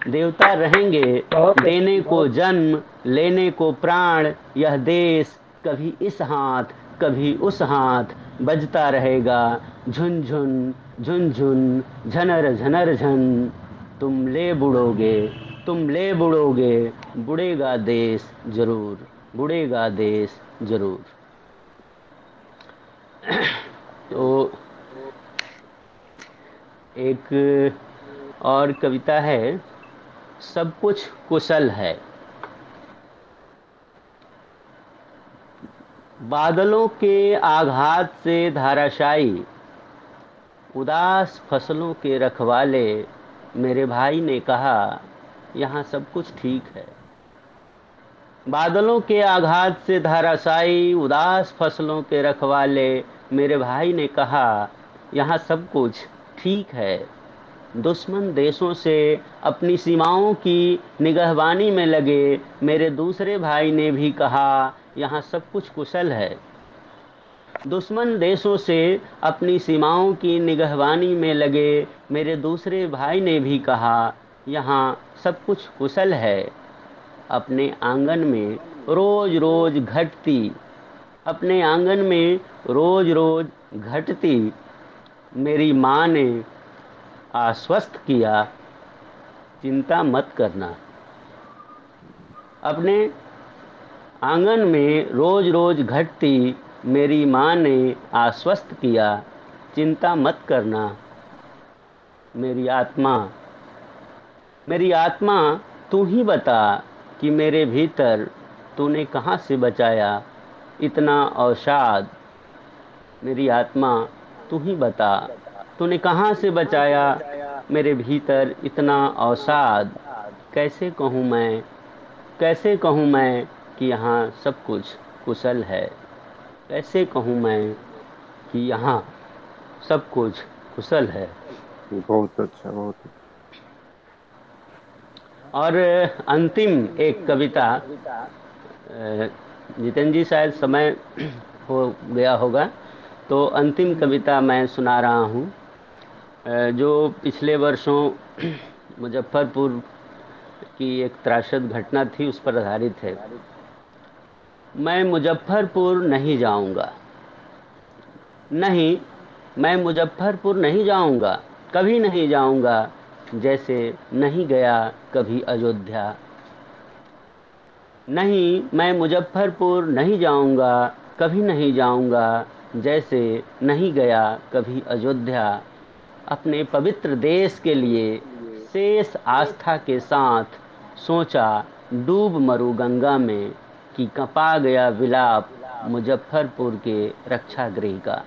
देवता रहेंगे, देने को जन्म, लेने को प्राण। यह देश कभी इस हाथ, कभी उस हाथ बजता रहेगा। झुनझुन झुनझुन, झनर झनर झन। तुम ले बुड़ोगे, तुम ले बुड़ोगे, बुड़ेगा देश जरूर, बुड़ेगा देश जरूर। तो एक और कविता है, सब कुछ कुशल है। बादलों के आघात से धाराशायी, उदास फसलों के रखवाले, मेरे भाई ने कहा यहाँ सब कुछ ठीक है। बादलों के आघात से धाराशायी, उदास फसलों के रखवाले, मेरे भाई ने कहा यहाँ सब कुछ ठीक है। दुश्मन देशों से अपनी सीमाओं की निगहबानी में लगे मेरे दूसरे भाई ने भी कहा यहाँ सब कुछ कुशल है। दुश्मन देशों से अपनी सीमाओं की निगहबानी में लगे मेरे दूसरे भाई ने भी कहा यहाँ सब कुछ कुशल है। अपने आंगन में रोज रोज घटती, अपने आंगन में रोज रोज घटती मेरी माँ ने आश्वस्त किया, चिंता मत करना। अपने आंगन में रोज रोज घटती मेरी माँ ने आश्वस्त किया, चिंता मत करना। मेरी आत्मा तू ही बता कि मेरे भीतर तूने कहाँ से बचाया इतना अवसाद। मेरी आत्मा तू ही बता, तूने कहाँ से बचाया मेरे भीतर इतना अवसाद। कैसे कहूँ मैं कि यहाँ सब कुछ कुशल है। कैसे कहूँ मैं कि यहाँ सब कुछ कुशल है। बहुत अच्छा, बहुत अच्छा। और अंतिम एक कविता, जितेंद्र जी शायद समय हो गया होगा, तो अंतिम कविता मैं सुना रहा हूँ, जो पिछले वर्षों मुजफ्फरपुर की एक त्रासद घटना थी उस पर आधारित है। मैं मुजफ्फरपुर नहीं जाऊंगा, नहीं मैं मुजफ्फरपुर नहीं जाऊंगा, कभी नहीं जाऊंगा, जैसे नहीं गया कभी अयोध्या। नहीं मैं मुजफ्फरपुर नहीं जाऊंगा, कभी नहीं जाऊंगा, जैसे नहीं गया कभी अयोध्या। अपने पवित्र देश के लिए शेष आस्था के साथ सोचा डूब मरूं गंगा में, कि कँपा गया विलाप मुजफ्फरपुर के रक्षागृह का।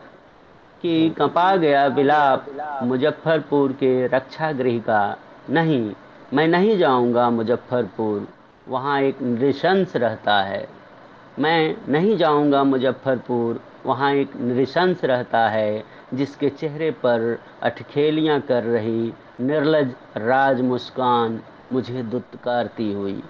कि कँपा गया विलाप मुजफ्फरपुर के रक्षागृह का। नहीं मैं नहीं जाऊंगा मुजफ्फरपुर, वहाँ एक नृशंस रहता है। मैं नहीं जाऊंगा मुजफ्फरपुर, वहाँ एक नृशंस रहता है, जिसके चेहरे पर अठखेलियाँ कर रही निर्लज राज मुस्कान मुझे दुत्कारती हुई।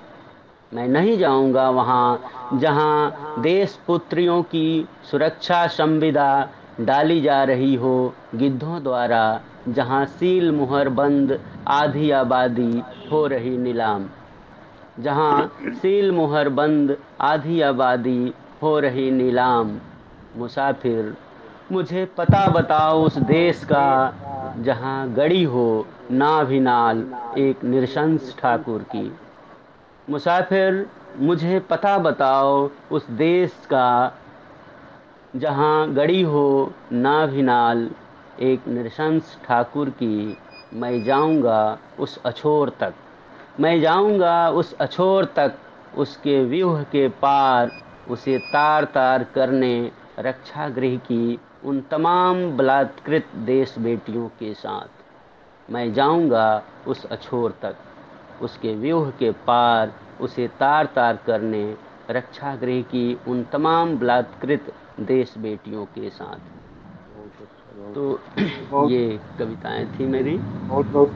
मैं नहीं जाऊंगा वहाँ जहाँ देश पुत्रियों की सुरक्षा संविदा डाली जा रही हो गिद्धों द्वारा, जहाँ सील मुहर बंद आधी आबादी हो रही नीलाम। जहाँ सील मुहर बंद आधी आबादी हो रही नीलाम। मुसाफिर मुझे पता बताओ उस देश का, जहाँ गड़ी हो नाभिनाल एक नृशंस ठाकुर की। मुसाफिर मुझे पता बताओ उस देश का, जहाँ गड़ी हो नाभिनाल एक नृशंस ठाकुर की। मैं जाऊंगा उस अछोर तक, मैं जाऊंगा उस अछोर तक, उसके व्यूह के पार, उसे तार तार करने रक्षागृह की उन तमाम बलात्कृत देश बेटियों के साथ। मैं जाऊंगा उस अछोर तक, उसके व्यूह के पार, उसे तार तार करने रक्षागृह की उन तमाम बलात्कृत देश बेटियों के साथ। तो ये कविताएं थी मेरी। बहुत बहुत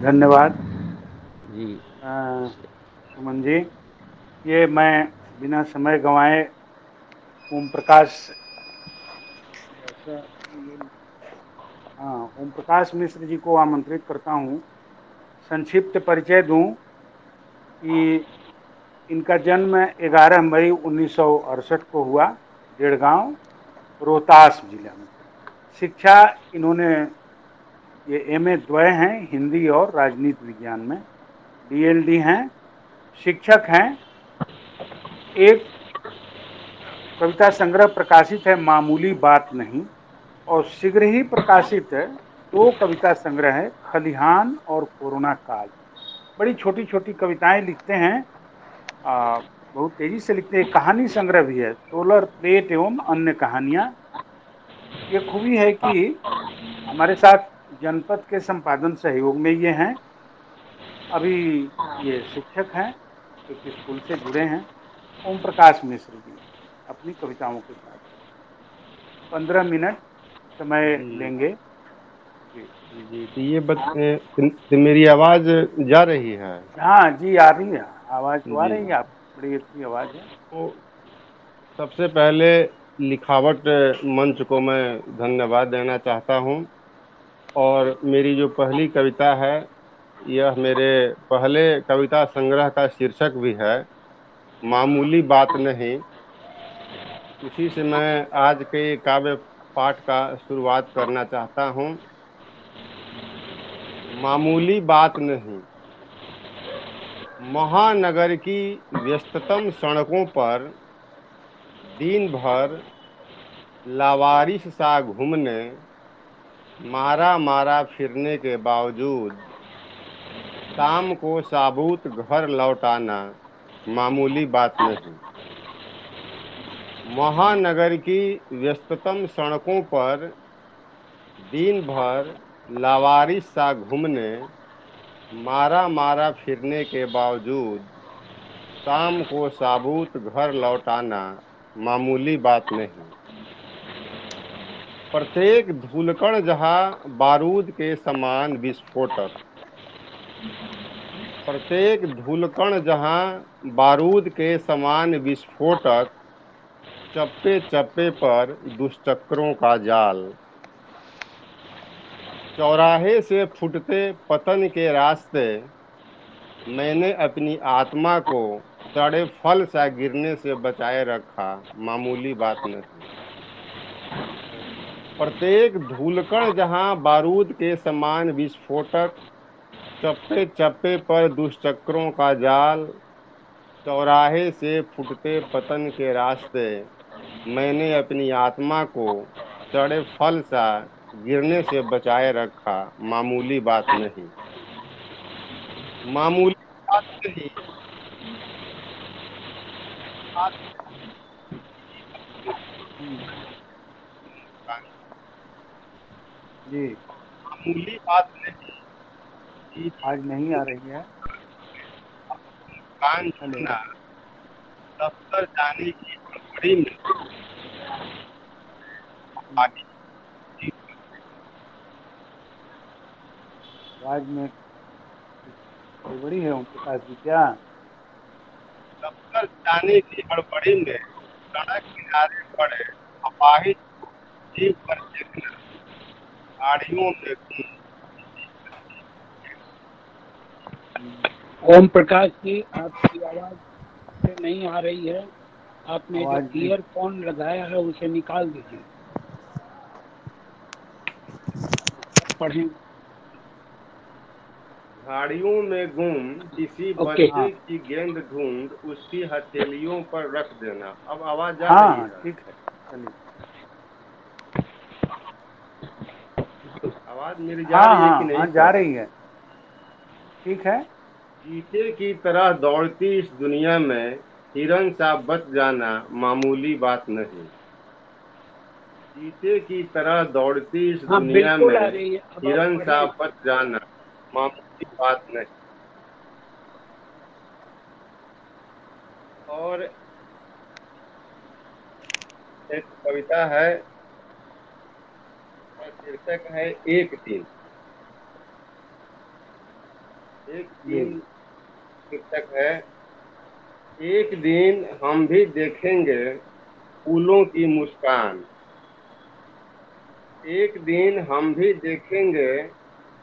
धन्यवाद। जी। सुमन जी, ये मैं बिना समय गंवाए ओम प्रकाश ओम प्रकाश मिश्र जी को आमंत्रित करता हूँ। संक्षिप्त परिचय दूं कि इनका जन्म 11 मई 1968 को हुआ, डेढ़गांव, रोहतास जिला में। शिक्षा इन्होंने ये एमए द्वय हैं हिंदी और राजनीति विज्ञान में, डीएलडी हैं, शिक्षक हैं। एक कविता संग्रह प्रकाशित है, मामूली बात नहीं, और शीघ्र ही प्रकाशित है 2 कविता संग्रह है, खलिहान और कोरोना काल। बड़ी छोटी छोटी कविताएं लिखते हैं, बहुत तेजी से लिखते हैं। कहानी संग्रह भी है, सोलर प्लेट एवं अन्य कहानियां। ये खूबी है कि हमारे साथ जनपद के संपादन सहयोग में ये हैं। अभी ये शिक्षक हैं, एक स्कूल से जुड़े हैं। ओम प्रकाश मिश्र जी अपनी कविताओं के साथ 15 मिनट समय जी लेंगे। जी जी, तो ये तो मेरी आवाज जा रही है? हाँ जी, आ रही है आवाज, तो आ जी, रही है, आप बड़ी अच्छी आवाज है। तो सबसे पहले लिखावट मंच को मैं धन्यवाद देना चाहता हूँ। और मेरी जो पहली कविता है, यह मेरे पहले कविता संग्रह का शीर्षक भी है, मामूली बात नहीं। उसी से मैं आज के काव्य पाठ का शुरुआत करना चाहता हूँ। मामूली बात नहीं। महानगर की व्यस्ततम सड़कों पर दिन भर लावारिस सा घूमने, मारा मारा फिरने के बावजूद शाम को साबुत घर लौटाना मामूली बात नहीं। महानगर की व्यस्ततम सड़कों पर दिन भर लावारिस सा घूमने, मारा मारा फिरने के बावजूद शाम को साबुत घर लौटाना मामूली बात नहीं। प्रत्येक धूलकण जहां बारूद के समान विस्फोटक, प्रत्येक धूलकण जहां बारूद के समान विस्फोटक, चप्पे चप्पे पर दुष्चक्रों का जाल, चौराहे से फूटते पतन के रास्ते, मैंने अपनी आत्मा को सड़े फल सा गिरने से बचाए रखा मामूली बात नहीं। प्रत्येक धूलकण जहां बारूद के समान विस्फोटक, चप्पे चप्पे पर दुष्चक्रों का जाल, चौराहे से फूटते पतन के रास्ते, मैंने अपनी आत्मा को सड़े फल सा गिरने से बचाए रखा मामूली बात नहीं। मामूली बात नहीं। जी, मामूली बात नहीं। आज नहीं आ रही है। कान हेलो, छूना, दफ्तर जाने की हड़बड़ी में आगे आवाज में कुछ गड़बड़ी है ओम प्रकाश जी क्या? दफ्तर जाने की हड़बड़ी में सड़क किनारे पड़े अपाहिज जीव पर देखना, गाड़ियों में घूम। ओम प्रकाश जी, आपकी आवाज से नहीं आ रही है। आपने जो आवाज नहीं, ईयरफोन लगाया है उसे निकाल दीजिए। पढ़ें। झाड़ियों में गुम किसी ओके। हाँ बच्चे की गेंद ढूंढ उसकी हथेलियों पर रख देना। अब आवाज जा हाँ रही हाँ, है? ठीक है, चलिए। आवाज मेरी जा हाँ रही है कि हाँ नहीं हाँ, जा सर? रही है, ठीक है। चीते की तरह दौड़ती इस दुनिया में हिरन सा बच जाना मामूली बात नहीं। चीते की तरह दौड़ती इस हाँ, दुनिया बिल्कुल आ में रही है। अब आप हिरन सा पढ़ें। बच जाना मामूली बात नहीं। और एक कविता है, इसका शीर्षक है एक दिन। एक जी दिन शीर्षक है एक दिन हम भी देखेंगे फूलों की मुस्कान। एक दिन हम भी देखेंगे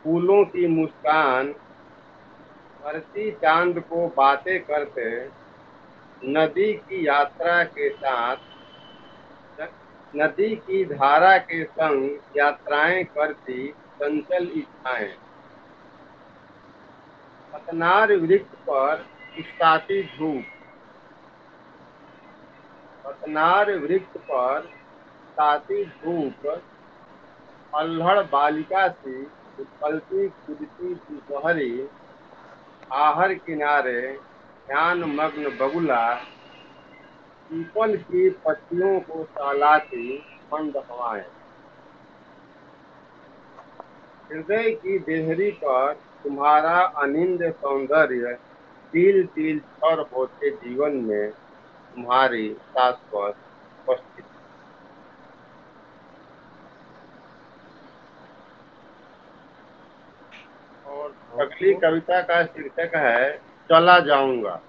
फूलों की मुस्कान, धरती चांद को बातें करते नदी की यात्रा के साथ, नदी की धारा के संग यात्राएं करती चंचल इच्छाएं। पतनार वृक्ष पर इस्ताती धूप, पतनार वृक्ष पर इस्ताती धूप, अल्हड़ बालिका सी उछलती कूदती दुपहरी, आहर किनारे ध्यान मग्न बगुला, पीपल की पत्तियों को सहलाती मंद हवाएं। हृदय की देहरी पर तुम्हारा अनिंद सौंदर्य, तिल तिल छर होते जीवन में तुम्हारी शाश्वत उपस्थिति। और अगली कविता का शीर्षक है चला जाऊंगा।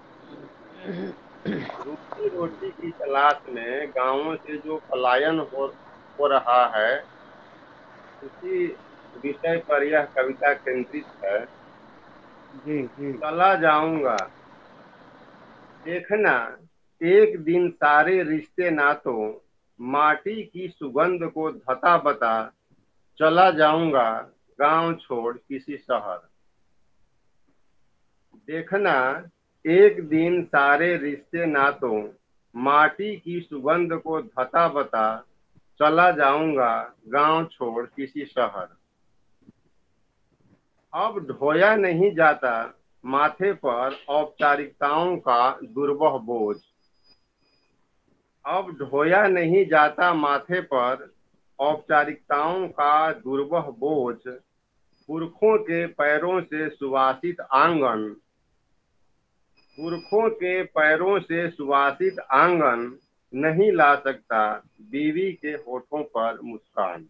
रूखी रोटी की तलाश में गांवों से जो पलायन हो रहा है, उसी विषय पर यह कविता केंद्रित है। जी जी। चला जाऊंगा, देखना एक दिन सारे रिश्ते नातों माटी की सुगंध को धता बता चला जाऊंगा गांव छोड़ किसी शहर। देखना एक दिन सारे रिश्ते नातों माटी की सुगंध को धता बता चला जाऊंगा गांव छोड़ किसी शहर। अब ढोया नहीं जाता माथे पर औपचारिकताओं का दुर्वह बोझ। अब ढोया नहीं जाता माथे पर औपचारिकताओं का दुर्वह बोझ। पुरखों के पैरों से सुवासित आंगन, पुरखों के पैरों से सुवासित आंगन नहीं ला सकता बीवी के होठों पर मुस्कान।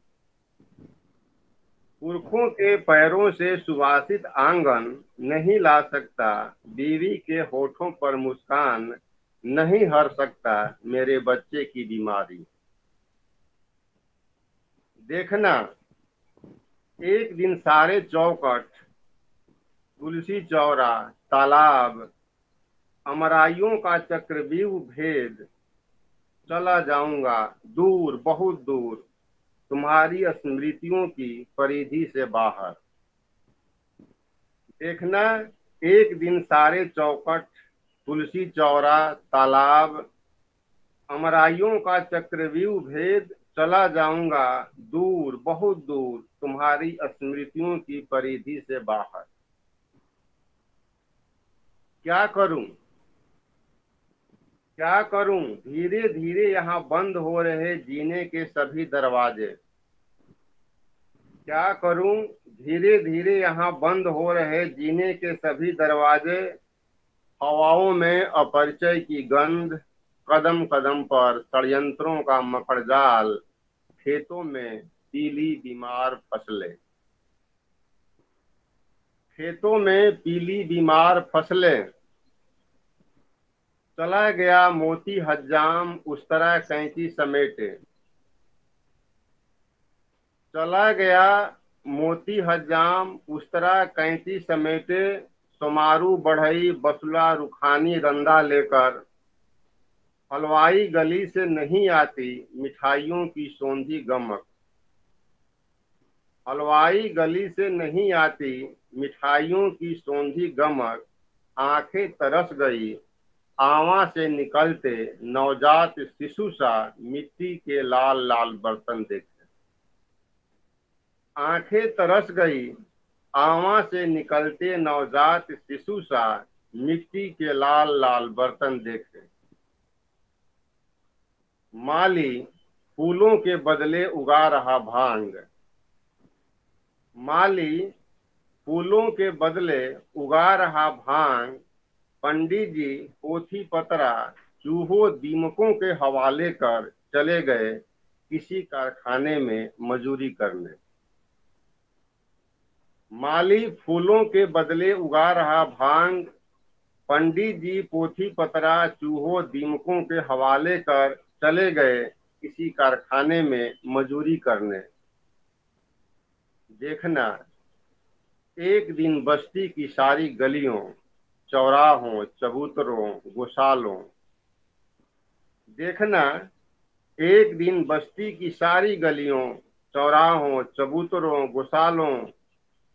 पुरखों के पैरों से सुवासित आंगन नहीं ला सकता बीवी के होठों पर मुस्कान, नहीं हर सकता मेरे बच्चे की बीमारी। देखना एक दिन सारे चौखट, तुलसी चौरा, तालाब, अमराइयों का चक्रव्यूह भेद चला जाऊंगा दूर बहुत दूर तुम्हारी स्मृतियों की परिधि से बाहर। देखना एक दिन सारे चौखट, तुलसी चौरा, तालाब, अमराइयों का चक्रव्यूह भेद चला जाऊंगा दूर बहुत दूर तुम्हारी स्मृतियों की परिधि से बाहर। क्या करूं, क्या करूं धीरे धीरे यहाँ बंद हो रहे जीने के सभी दरवाजे। क्या करूं धीरे धीरे यहाँ बंद हो रहे जीने के सभी दरवाजे। हवाओं में अपरिचय की गंध, कदम कदम पर षड्यंत्रों का मकड़जाल, खेतों में पीली बीमार फसलें, खेतों में पीली बीमार फसलें। चला गया मोती हज्जाम उस तरह कैंची समेटे, चला गया मोती हज्जाम उस तरह कैंची समेटे। सुमारू बढ़ई बसुला रुखानी रंदा लेकर, हलवाई गली से नहीं आती मिठाइयों की सौंधी गमक। हलवाई गली से नहीं आती मिठाइयों की सौंधी गमक। आंखें तरस गई आवा से निकलते नवजात शिशु सा मिट्टी के लाल लाल बर्तन देखे। आंखें तरस गई आवा से निकलते नवजात शिशु सा मिट्टी के लाल लाल बर्तन देखे। माली फूलों के बदले उगा रहा भांग, माली फूलों के बदले उगा रहा भांग। पंडित जी पोथी पतरा चूहों दीमकों के हवाले कर चले गए किसी कारखाने में मजूरी करने। माली फूलों के बदले उगा रहा भांग, पंडित जी पोथी पतरा चूहों दीमकों के हवाले कर चले गए किसी कारखाने में मजूरी करने। देखना एक दिन बस्ती की सारी गलियों, चौराहों, चबूतरों, गौशालों। देखना एक दिन बस्ती की सारी गलियों, चौराहों, चबूतरों, गौशालों,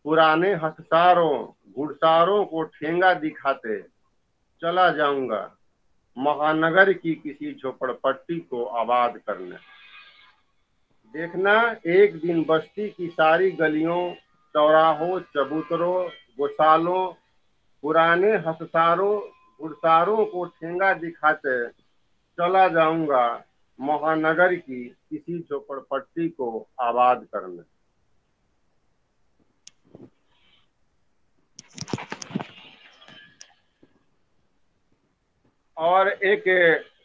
पुराने हथसारों, घुड़सारों को ठेंगा दिखाते चला जाऊंगा महानगर की किसी झोपड़पट्टी को आबाद करने। देखना एक दिन बस्ती की सारी गलियों, चौराहों, चबूतरों, गौशालों, पुराने हथसारों, घुड़सारों को ठेंगा दिखाते चला जाऊंगा महानगर की किसी झोपड़पट्टी को आबाद करने। और एक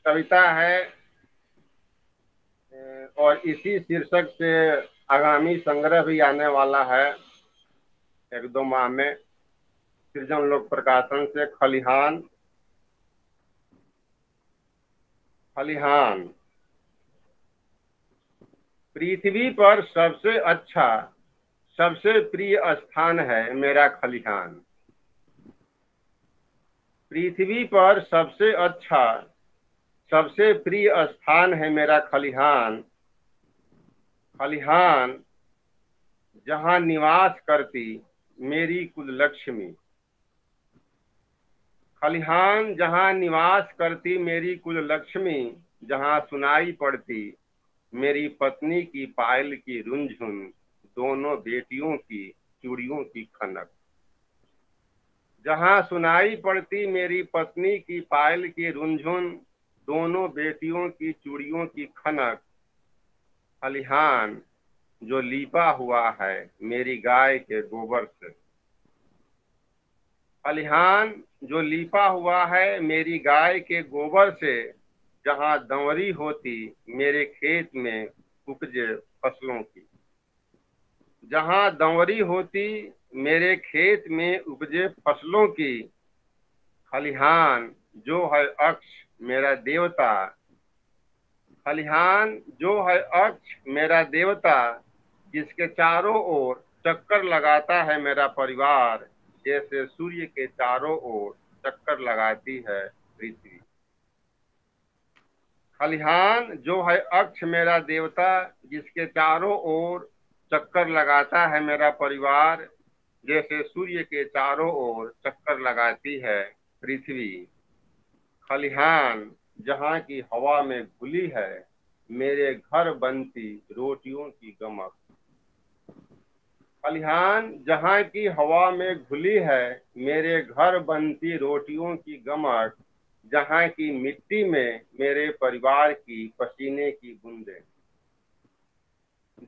कविता है और इसी शीर्षक से आगामी संग्रह भी आने वाला है 1-2 माह में, सृजन लोक प्रकाशन से। खलिहान। खलिहान। पृथ्वी पर सबसे अच्छा, सबसे प्रिय स्थान है मेरा खलिहान। पृथ्वी पर सबसे अच्छा, सबसे प्रिय स्थान है मेरा खलिहान। खलिहान जहां निवास करती मेरी कुल लक्ष्मी। खलिहान जहां निवास करती मेरी कुल लक्ष्मी, जहां सुनाई पड़ती मेरी पत्नी की पायल की रुनझुन, दोनों बेटियों की चूड़ियों की खनक। जहां सुनाई पड़ती मेरी पत्नी की पायल की रुनझुन, दोनों बेटियों की चूड़ियों की खनक। खलिहान जो लीपा हुआ है मेरी गाय के गोबर से। खलिहान जो लीपा हुआ है मेरी गाय के गोबर से, जहां दंवरी होती मेरे खेत में उपजे फसलों की। जहां दंवरी होती मेरे खेत में उपजे फसलों की। खलिहान जो है अक्ष मेरा देवता। खलिहान जो है अक्ष मेरा देवता, जिसके चारों ओर चक्कर लगाता है मेरा परिवार, जैसे सूर्य के चारों ओर चक्कर लगाती है पृथ्वी। खलिहान जो है अक्ष मेरा देवता, जिसके चारों ओर चक्कर लगाता है मेरा परिवार, जैसे सूर्य के चारों ओर चक्कर लगाती है पृथ्वी। खलिहान जहाँ की हवा में घुली है मेरे घर बनती रोटियों की गमक। खलिहान जहाँ की हवा में घुली है मेरे घर बनती रोटियों की गमक, जहाँ की मिट्टी में मेरे परिवार की पसीने की बूंदें।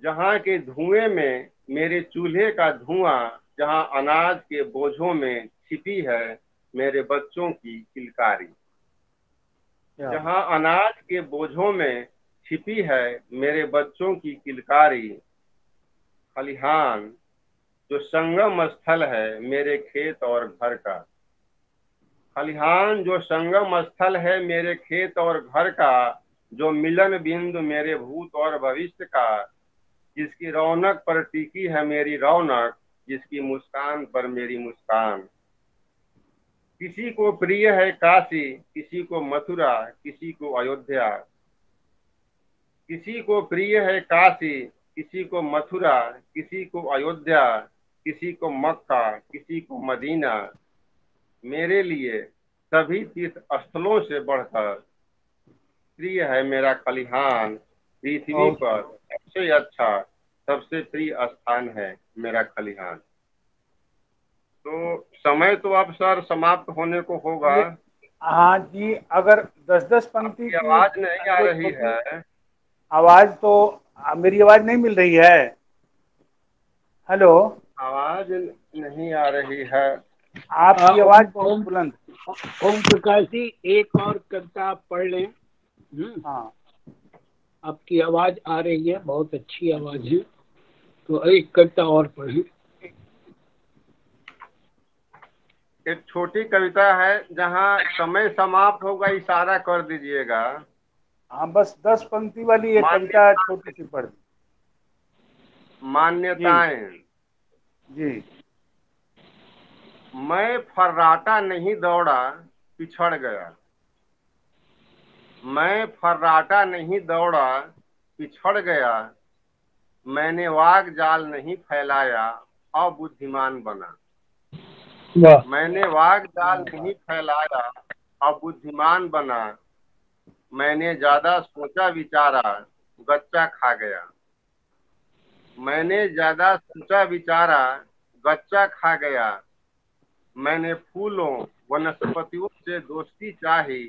जहाँ के धुएं में मेरे चूल्हे का धुआं, जहाँ अनाज के बोझों में छिपी है मेरे बच्चों की किलकारी। जहाँ अनाज के बोझों में छिपी है मेरे बच्चों की किलकारी। खलिहान जो संगम स्थल है मेरे खेत और घर का। खलिहान जो संगम स्थल है मेरे खेत और घर का, जो मिलन बिंदु मेरे भूत और भविष्य का, जिसकी रौनक पर टिकी है मेरी रौनक, जिसकी मुस्कान पर मेरी मुस्कान। किसी को प्रिय है काशी, किसी को मथुरा, किसी को अयोध्या। किसी को प्रिय है काशी, किसी को मथुरा, किसी को अयोध्या, किसी को मक्का, किसी को मदीना। मेरे लिए सभी तीर्थ स्थलों से बढ़कर प्रिय है मेरा खलिहान। पृथ्वी पर सबसे अच्छा, सबसे प्रिय स्थान है मेरा खलिहान। तो समय तो अब सर समाप्त होने को होगा। हाँ जी, अगर 10-10 पंक्ति आपकी की आवाज नहीं आ रही है। आवाज तो मेरी आवाज नहीं मिल रही है। हेलो, आवाज नहीं आ रही है। आपकी आवाज बहुत बुलंद। ओम प्रकाश जी, एक और कविता आप पढ़ लें। हाँ, आपकी आवाज आ रही है, बहुत अच्छी आवाज है, तो एक कविता और पढ़ें। एक छोटी कविता है, जहाँ समय समाप्त होगा इशारा कर दीजिएगा। हाँ, बस 10 पंक्ति वाली एक कविता छोटी सी पढ़ दी। मान्यताएं। जी। मैं फर्राटा नहीं दौड़ा, पिछड़ गया। मैं फर्राटा नहीं दौड़ा, पिछड़ गया। मैंने वाग जाल नहीं फैलाया, अबुद्धिमान बना। मैंने वाग जाल नहीं फैलाया, अबुद्धिमान बना। मैंने ज्यादा सोचा विचारा, गच्चा खा गया। मैंने ज्यादा सोचा विचारा, गच्चा खा गया। मैंने फूलों वनस्पतियों से दोस्ती चाही,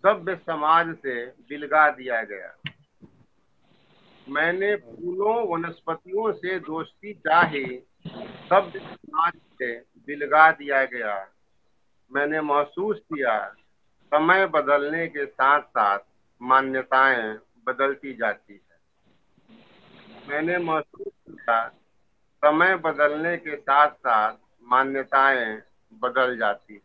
सभ्य समाज से बिलगा दिया गया। मैंने फूलों वनस्पतियों से दोस्ती चाही, सभ्य समाज से बिलगा दिया गया। मैंने महसूस किया समय बदलने के साथ साथ मान्यताएं बदलती जाती है। मैंने महसूस किया समय बदलने के साथ साथ मान्यताएं बदल जाती है।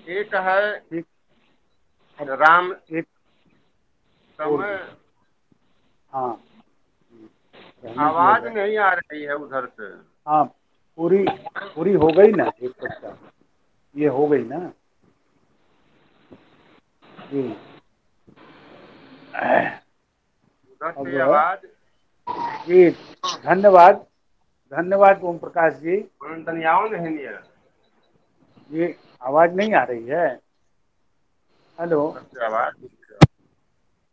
एक है राम एक समय। हाँ, आवाज नहीं आ रही है उधर से। हाँ, पूरी पूरी हो गई ना एक कविता, ये हो गई ना जी। उधर अब से आवाज। जी, धन्यवाद धन्यवाद ओम प्रकाश जी। तनियाओ नहीं है। ये आवाज नहीं आ रही है। हेलो। आवाज।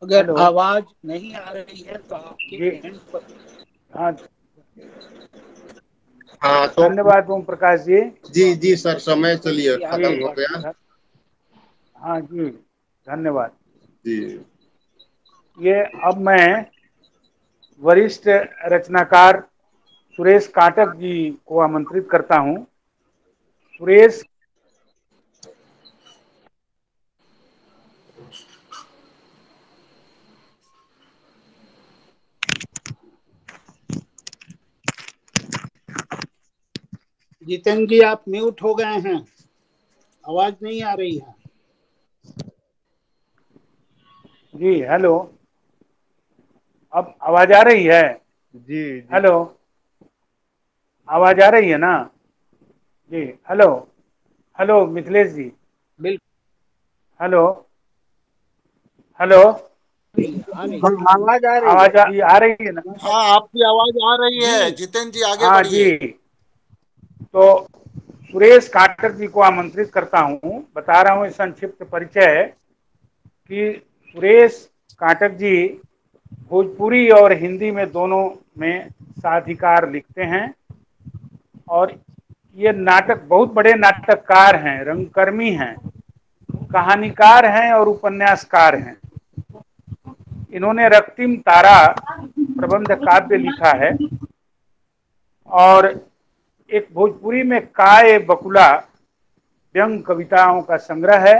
अगर हेलो। आवाज नहीं आ रही है तो आपके जी। एंड पर। हाँ, हाँ तो धन्यवाद ओम प्रकाश जी। जी जी सर, समय चलिए जी, खत्म आपकी हो बात गया। हाँ जी, धन्यवाद। जी। ये अब मैं वरिष्ठ रचनाकार सुरेश काटक जी को आमंत्रित करता हूँ। सुरेश। जितेंद्र जी, आप म्यूट हो गए हैं, आवाज नहीं आ रही है। जी हेलो, अब आवाज आ रही है? जी जी। हेलो, आवाज आ रही है ना? जी हेलो। हेलो मिथिलेश जी। बिल्कुल हेलो। हेलो। आ रही है। आवाज आ रही आवाज है। आ रही है ना? हाँ, आपकी आवाज आ रही है। जितेंद्र जी आगे हाँ बढ़िए। जी, तो सुरेश काटक जी को आमंत्रित करता हूँ। बता रहा हूँ संक्षिप्त परिचय कि सुरेश काटक जी भोजपुरी और हिंदी में दोनों में साधिकार लिखते हैं और ये नाटक बहुत बड़े नाटककार हैं, रंगकर्मी हैं, कहानीकार हैं और उपन्यासकार हैं। इन्होंने रक्तिम तारा प्रबंध काव्य लिखा है और एक भोजपुरी में काय बकुला व्यंग कविताओं का संग्रह है।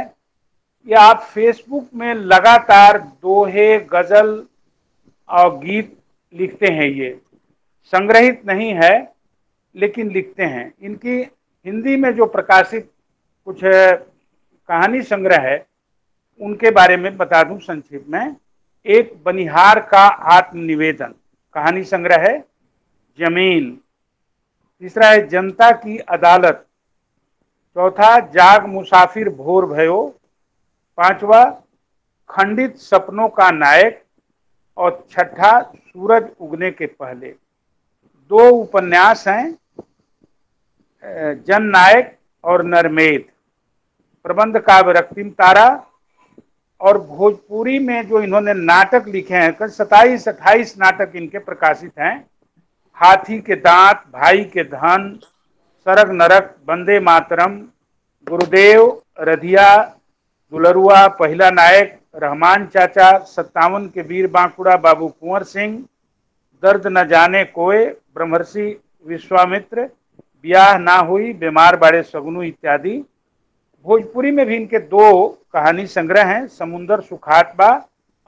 ये आप फेसबुक में लगातार दोहे, गजल और गीत लिखते हैं। ये संग्रहित नहीं है लेकिन लिखते हैं। इनकी हिंदी में जो प्रकाशित कुछ कहानी संग्रह है उनके बारे में बता दूं संक्षेप में। एक बनिहार का आत्मनिवेदन कहानी संग्रह है, जमील। तीसरा है जनता की अदालत। चौथा जाग मुसाफिर भोर भयो। पांचवा खंडित सपनों का नायक। और छठा सूरज उगने के पहले। दो उपन्यास हैं, जन नायक और नरमेध। प्रबंध काव्य रक्तिम तारा। और भोजपुरी में जो इन्होंने नाटक लिखे हैं, कल 27-28 नाटक इनके प्रकाशित हैं। हाथी के दांत, भाई के धन, सरग नरक, वंदे मातरम, गुरुदेव, रधिया, दुलरुआ, पहला नायक, रहमान चाचा, 57 के वीर बांकुड़ा, बाबू कुंवर सिंह, दर्द न जाने कोय, ब्रह्मर्षि विश्वामित्र, ब्याह ना हुई, बीमार बाड़े सगुनु इत्यादि। भोजपुरी में भी इनके दो कहानी संग्रह हैं, समुंदर सुखात बा,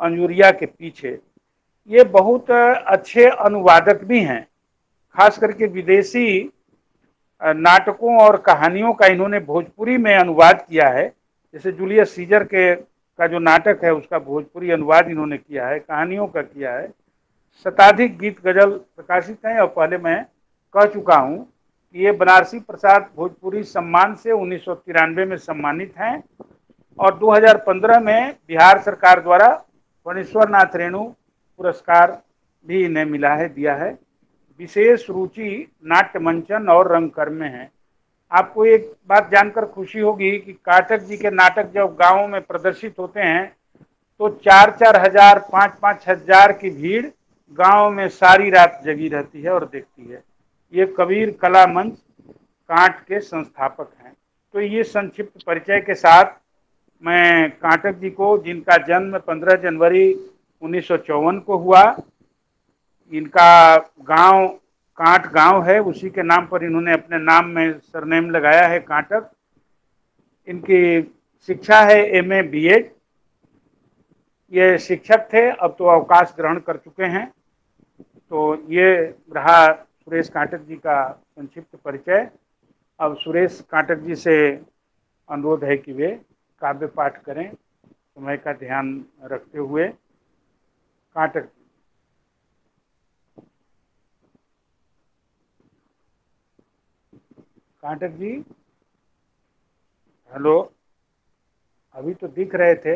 अंजुरिया के पीछे। ये बहुत अच्छे अनुवादक भी हैं, खास करके विदेशी नाटकों और कहानियों का इन्होंने भोजपुरी में अनुवाद किया है। जैसे जूलियस सीजर के का जो नाटक है उसका भोजपुरी अनुवाद इन्होंने किया है, कहानियों का किया है। शताधिक गीत गजल प्रकाशित हैं और पहले मैं कह चुका हूं कि ये बनारसी प्रसाद भोजपुरी सम्मान से 1993 में सम्मानित हैं और 2015 में बिहार सरकार द्वारा फणीश्वर नाथ रेणु पुरस्कार भी इन्हें मिला है, दिया है। विशेष रुचि नाट्य मंचन और रंगकर्म में है। आपको एक बात जानकर खुशी होगी कि काटक जी के नाटक जब गांवों में प्रदर्शित होते हैं तो 4-4 हजार 5-5 हजार की भीड़ गांव में सारी रात जगी रहती है और देखती है। ये कबीर कला मंच कांट के संस्थापक हैं। तो ये संक्षिप्त परिचय के साथ मैं काटक जी को, जिनका जन्म 15 जनवरी 1954 को हुआ, इनका गांव कांट गांव है, उसी के नाम पर इन्होंने अपने नाम में सरनेम लगाया है काटक। इनकी शिक्षा है एमए बीएड। ये शिक्षक थे, अब तो अवकाश ग्रहण कर चुके हैं। तो ये रहा सुरेश काटक जी का संक्षिप्त परिचय। अब सुरेश काटक जी से अनुरोध है कि वे काव्य पाठ करें, समय का ध्यान रखते हुए। काटक काटक जी, हेलो, अभी तो दिख रहे थे।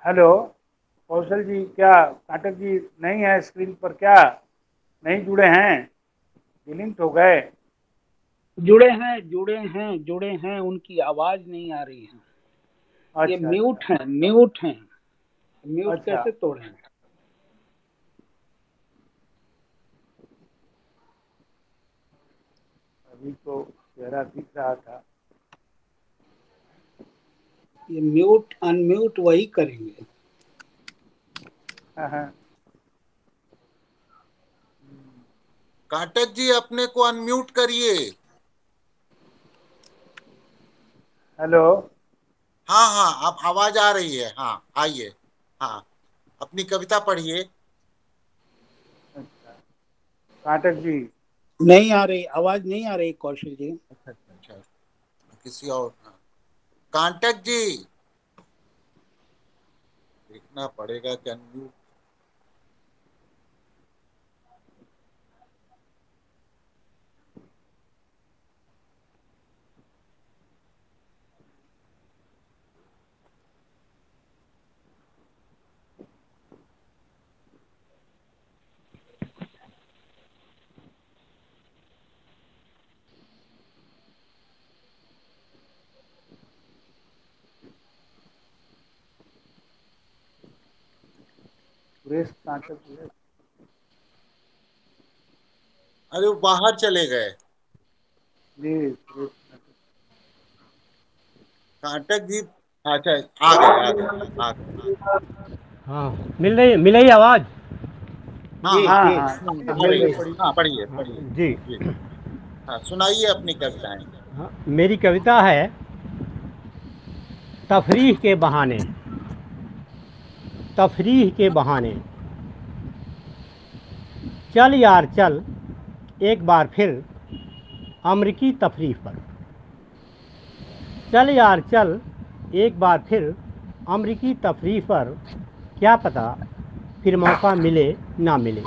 हेलो कौशल जी, क्या काटक जी नहीं है स्क्रीन पर? क्या नहीं जुड़े हैं? डिलीट हो गए? जुड़े हैं, उनकी आवाज नहीं आ रही है। अच्छा, ये म्यूट हैं। म्यूट अच्छा। कैसे तोड़ें? अभी तो चेहरा दिख रहा था। ये म्यूट अनम्यूट वही करेंगे। हाँ। काटक जी अपने को अनम्यूट करिए। हेलो। हाँ, अब आवाज आ रही है। हाँ, आइए। हाँ, अपनी कविता पढ़िए। अच्छा, काटक जी नहीं आ रही, आवाज नहीं आ रही कौशल जी। अच्छा, किसी और। हाँ। काटक जी, देखना पड़ेगा कि अनम्यूट। सुरेश काटक जी, अरे वो बाहर चले गए। जी सुरेश काटक जी, अच्छा, आ गए। हाँ, मिल रही आवाज़? हाँ जी, हाँ जी, हाँ, आ रही है। हाँ, पढ़िए। जी। हाँ, सुनाइए अपनी कविताएं। हाँ, मेरी कविता है तफरीह के बहाने। तफरीह के बहाने। चल यार चल एक बार फिर अमरीकी तफरीह पर। चल यार चल एक बार फिर अमरीकी तफरीह पर, क्या पता फिर मौका मिले ना मिले।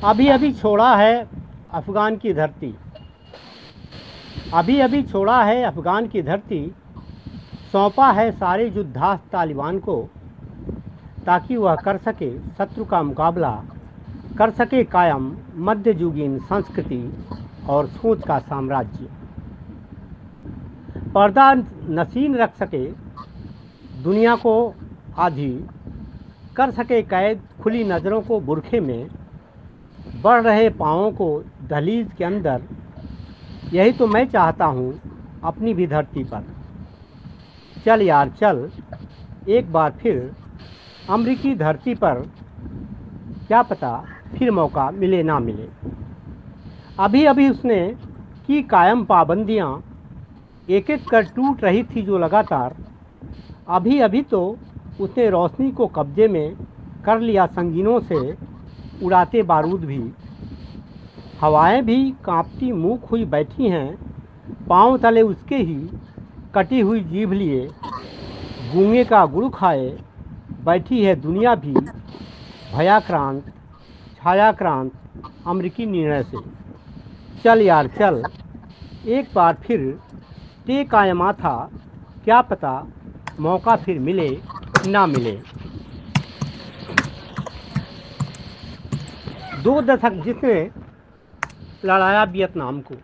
अभी अभी छोड़ा है अफ़गान की धरती। अभी अभी छोड़ा है अफ़गान की धरती। सौंपा है सारे युद्धास्त्र तालिबान को, ताकि वह कर सके शत्रु का मुकाबला, कर सके कायम मध्ययुगीन संस्कृति और सोच का साम्राज्य। पर्दा नसीन रख सके दुनिया को आधी, कर सके कैद खुली नज़रों को बुरखे में, बढ़ रहे पाँवों को दहलीज के अंदर। यही तो मैं चाहता हूँ अपनी भी धरती पर। चल यार चल एक बार फिर अमरीकी धरती पर, क्या पता फिर मौका मिले ना मिले। अभी अभी उसने की कायम पाबंदियाँ, एक एक कर टूट रही थी जो लगातार। अभी अभी तो उसने रोशनी को कब्जे में कर लिया संगीनों से, उड़ाते बारूद भी। हवाएं भी कांपती मुँह हुई बैठी हैं, पाँव तले उसके ही कटी हुई जीभ लिए गूंगे का गुड़ खाए बैठी है दुनिया भी। भयाक्रांत छायाक्रांत अमेरिकी निर्णय से। चल यार चल, एक बार फिर टेक आए माथा, क्या पता मौका फिर मिले ना मिले। 2 दशक जिसने लड़ाया वियतनाम को,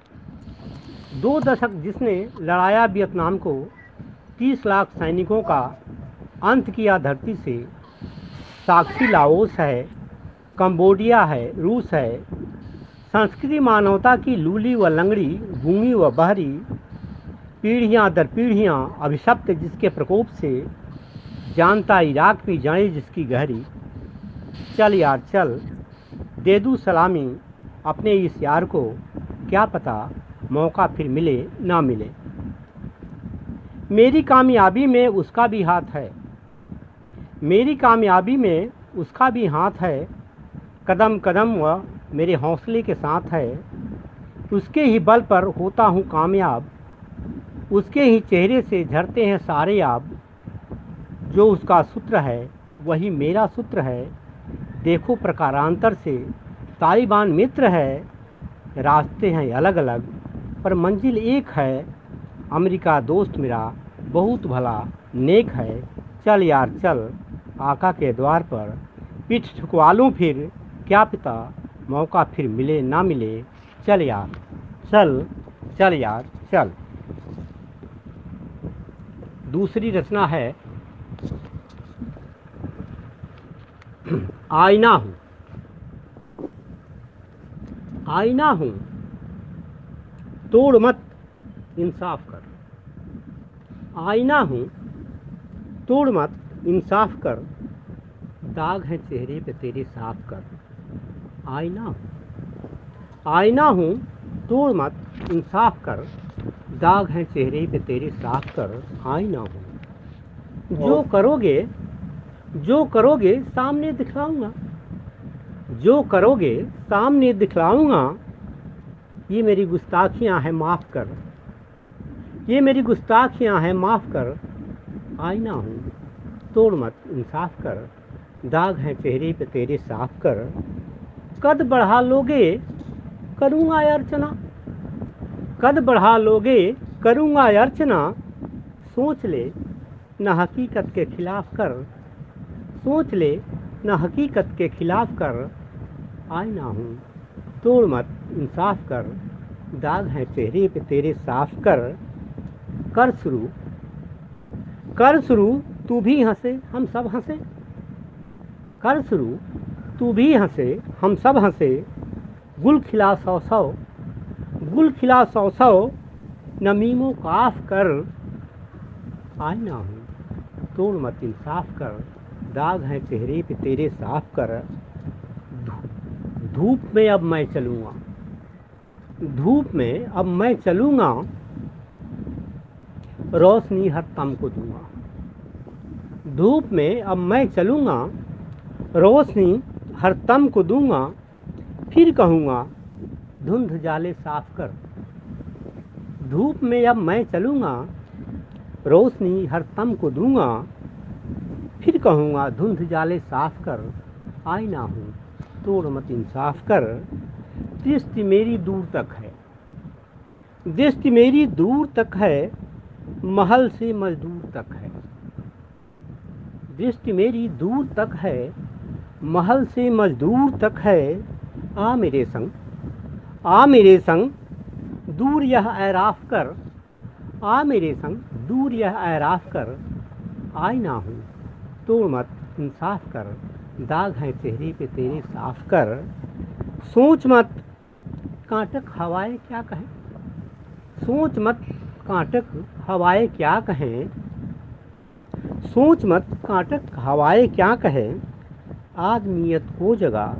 2 दशक जिसने लड़ाया वियतनाम को, 30 लाख सैनिकों का अंत किया धरती से। साक्षी लाओस है, कंबोडिया है, रूस है। संस्कृति मानवता की लूली व लंगड़ी, गूंगी व बहरी, पीढ़ियाँ दर पीढ़ियाँ अभिशप्त जिसके प्रकोप से। जानता इराक की जड़ें जिसकी गहरी। चल यार चल, दे दूँ सलामी अपने इस यार को, क्या पता मौका फिर मिले ना मिले। मेरी कामयाबी में उसका भी हाथ है, मेरी कामयाबी में उसका भी हाथ है। कदम कदम वह मेरे हौसले के साथ है। उसके ही बल पर होता हूँ कामयाब, उसके ही चेहरे से झरते हैं सारे आब। जो उसका सूत्र है वही मेरा सूत्र है। देखो प्रकारांतर से तालिबान मित्र है। रास्ते हैं अलग अलग पर मंजिल एक है। अमेरिका दोस्त मेरा बहुत भला नेक है। चल यार चल, आका के द्वार पर पीठ ठुकवा लूँ फिर, क्या पता मौका फिर मिले ना मिले। चल यार चल, चल यार चल। दूसरी रचना है आईना हूँ। आईना हूँ, तोड़ मत इंसाफ कर। आईना हूँ, तोड़ मत इंसाफ कर। दाग है चेहरे पे तेरे साफ कर। आईना हूँ, आईना हूँ, तोड़ मत इंसाफ कर। दाग है चेहरे पे तेरे साफ कर। आईना हूँ, जो करोगे सामने दिखलाऊंगा। जो करोगे सामने दिखलाऊंगा। ये मेरी गुस्ताखियाँ हैं माफ़ कर, ये मेरी गुस्ताखियाँ हैं माफ़ कर। आईना हूँ, तोड़ मत इंसाफ कर। दाग है चेहरे पे तेरे साफ कर। कद बढ़ा लोगे करूँगा अर्चना, कद बढ़ा लोगे करूँगा अर्चना। सोच ले न हकीकत के खिलाफ कर, सोच ले न हकीकत के खिलाफ कर। आईना हूँ, तोड़ मत इंसाफ कर। दाग है चेहरे पे तेरे साफ कर। कर शुरू, कर शुरू, तू भी हंसे हम सब हंसे। कर शुरू, तू भी हंसे हम सब हंसे। गुल खिला सौ सौ, गुल खिला सौ सौ। नमीमों काफ कर। आईना हूँ, तोड़ मत इंसाफ कर। दाग है चेहरे पे तेरे साफ कर। धूप में अब मैं चलूँगा, धूप में अब मैं चलूँगा। रोशनी हर तम को दूंगा। धूप में अब मैं चलूँगा, रोशनी हर तम को दूंगा। फिर कहूँगा धुंध जाले साफ कर। धूप में अब मैं चलूँगा, रोशनी हर तम को दूंगा। फिर कहूँगा धुंध जाले साफ कर। आईना हूँ, तोड़ मत इंसाफ कर। दृष्टि मेरी दूर तक है, दृष्टि मेरी दूर तक है। महल से मजदूर तक है, दृष्टि मेरी दूर तक है। महल से मजदूर तक है। आ मेरे संग, आ मेरे संग दूर यह ऐराफ कर। आ मेरे संग दूर यह ऐराफ कर। आईना हूँ, तोड़ मत इंसाफ कर। दाग है चेहरे पे तेरे साफ कर। सोच मत कांटक हवाएं क्या कहें, सोच मत कांटक हवाएं क्या कहें। सोच मत कांटक हवाएं क्या कहें। आदमियत को जगह,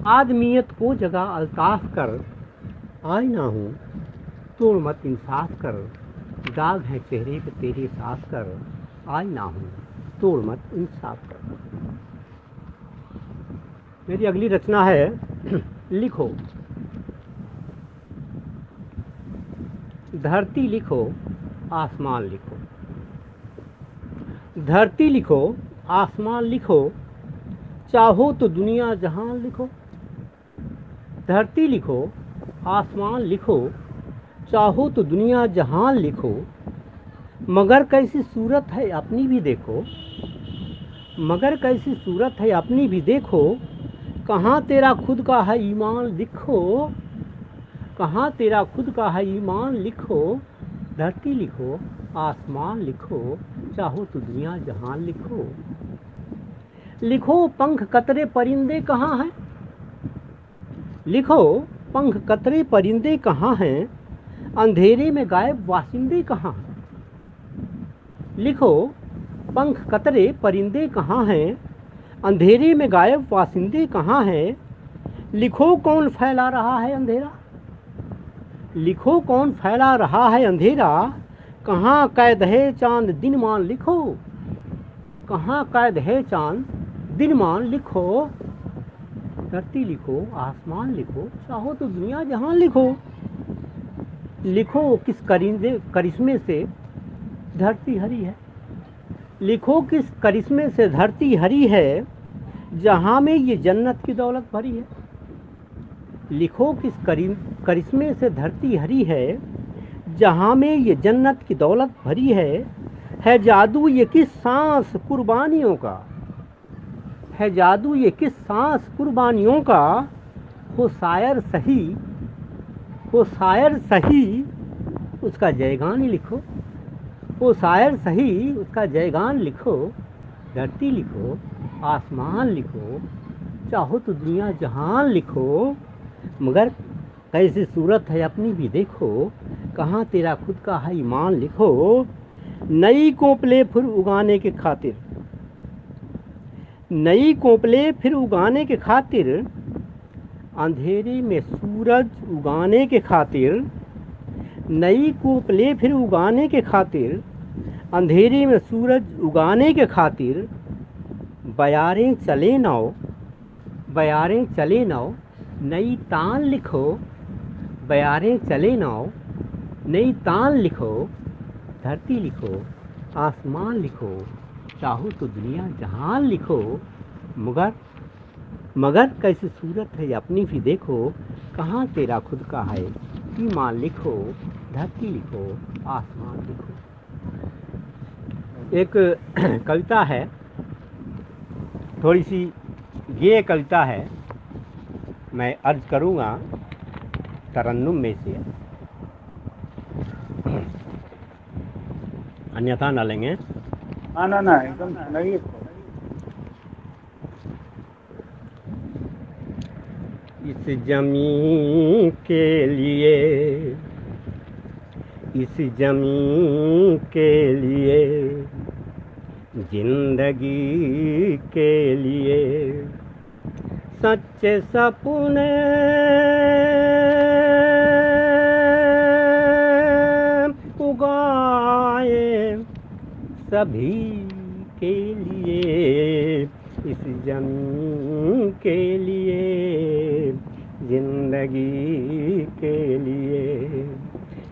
आदमियत को जगह अल्ताफ कर। आईना हूँ, तोड़ मत इंसाफ कर। दाग है चेहरे पे तेरे साफ कर। आईना हूँ, तोड़ मत इंसाफ कर। मेरी अगली रचना है लिखो। धरती लिखो, आसमान लिखो। धरती लिखो, आसमान लिखो, चाहो तो दुनिया जहान लिखो। धरती लिखो, आसमान लिखो, चाहो तो दुनिया जहान लिखो। मगर कैसी सूरत है अपनी भी देखो। मगर कैसी सूरत है अपनी भी देखो। कहाँ तेरा खुद का है ईमान लिखो। कहाँ तेरा खुद का है ईमान लिखो। धरती लिखो, आसमान लिखो, चाहो तो दुनिया जहान लिखो। लिखो पंख कतरे परिंदे कहाँ हैं। लिखो पंख कतरे परिंदे कहाँ हैं। अंधेरे में गायब वासिंदे कहाँ हैं। लिखो पंख कतरे परिंदे कहाँ हैं। अंधेरे में गायब वासिंदे कहाँ हैं। लिखो कौन फैला रहा है अंधेरा। लिखो कौन फैला रहा है अंधेरा। कहाँ कैद है चांद दिन मान लिखो। कहाँ कैद है चांद दिन मान लिखो। धरती लिखो, आसमान लिखो, चाहो तो दुनिया जहान लिखो। लिखो किस करिश्मे से धरती हरी है। लिखो किस करिश्मे से धरती हरी है। जहाँ में ये जन्नत की दौलत भरी है। लिखो किस करिश्मे से धरती हरी है। जहाँ में ये जन्नत की दौलत भरी है जादू ये किस सांस कुर्बानियों का। है जादू ये किस सांस कुर्बानियों का। हो शायर सही, हो शायर सही, उसका जयगान ही लिखो। हो शायर सही, उसका जयगान लिखो। धरती लिखो, आसमान लिखो, चाहो तो दुनिया जहान लिखो। मगर कैसी सूरत है अपनी भी देखो। कहाँ तेरा खुद का है ईमान लिखो। नई कोपले फिर उगाने के खातिर। नई कोपले फिर उगाने के खातिर। अंधेरे में सूरज उगाने के खातिर। नई कोपले फिर उगाने के खातिर। अंधेरे में सूरज उगाने के खातिर। बयारें चले नाव, बयारें चले नाव, नई तान लिखो। बयारें चले नाव, नई तान लिखो। धरती लिखो, आसमान लिखो, चाहो तो दुनिया जहान लिखो। मगर कैसी सूरत है अपनी भी देखो। कहाँ तेरा खुद का है ईमान लिखो। धरती लिखो, आसमान लिखो। एक कविता है, थोड़ी सी गेय कविता है, मैं अर्ज करूँगा तरन्नुम में से, अन्यथा ना लेंगे। ना एकदम नहीं। इस जमीन के लिए, इस जमीन के लिए, जिंदगी के लिए सच्चे सपने उगाए सभी के लिए। इस जमीन के लिए, जिंदगी के लिए,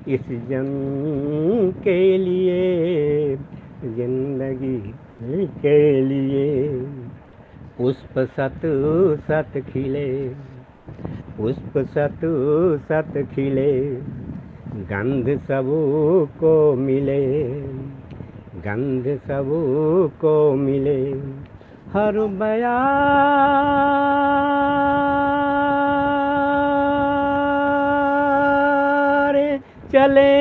इस जमीन के लिए, जिंदगी के लिए। पुष्प सत सत खिले, पुष्प सत सत खिले, गंध सबको मिले, गंध सबको मिले। हर बयार चले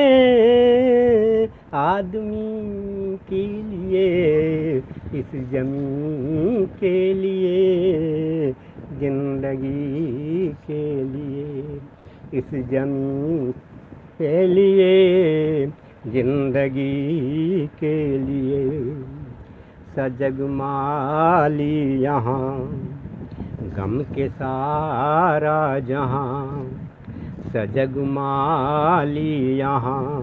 आदमी के लिए। इस जमीन के लिए, जिंदगी के लिए, इस जमीन के लिए, जिंदगी के लिए। सजग माली यहाँ, गम के सारा जहाँ। सजग माली यहाँ,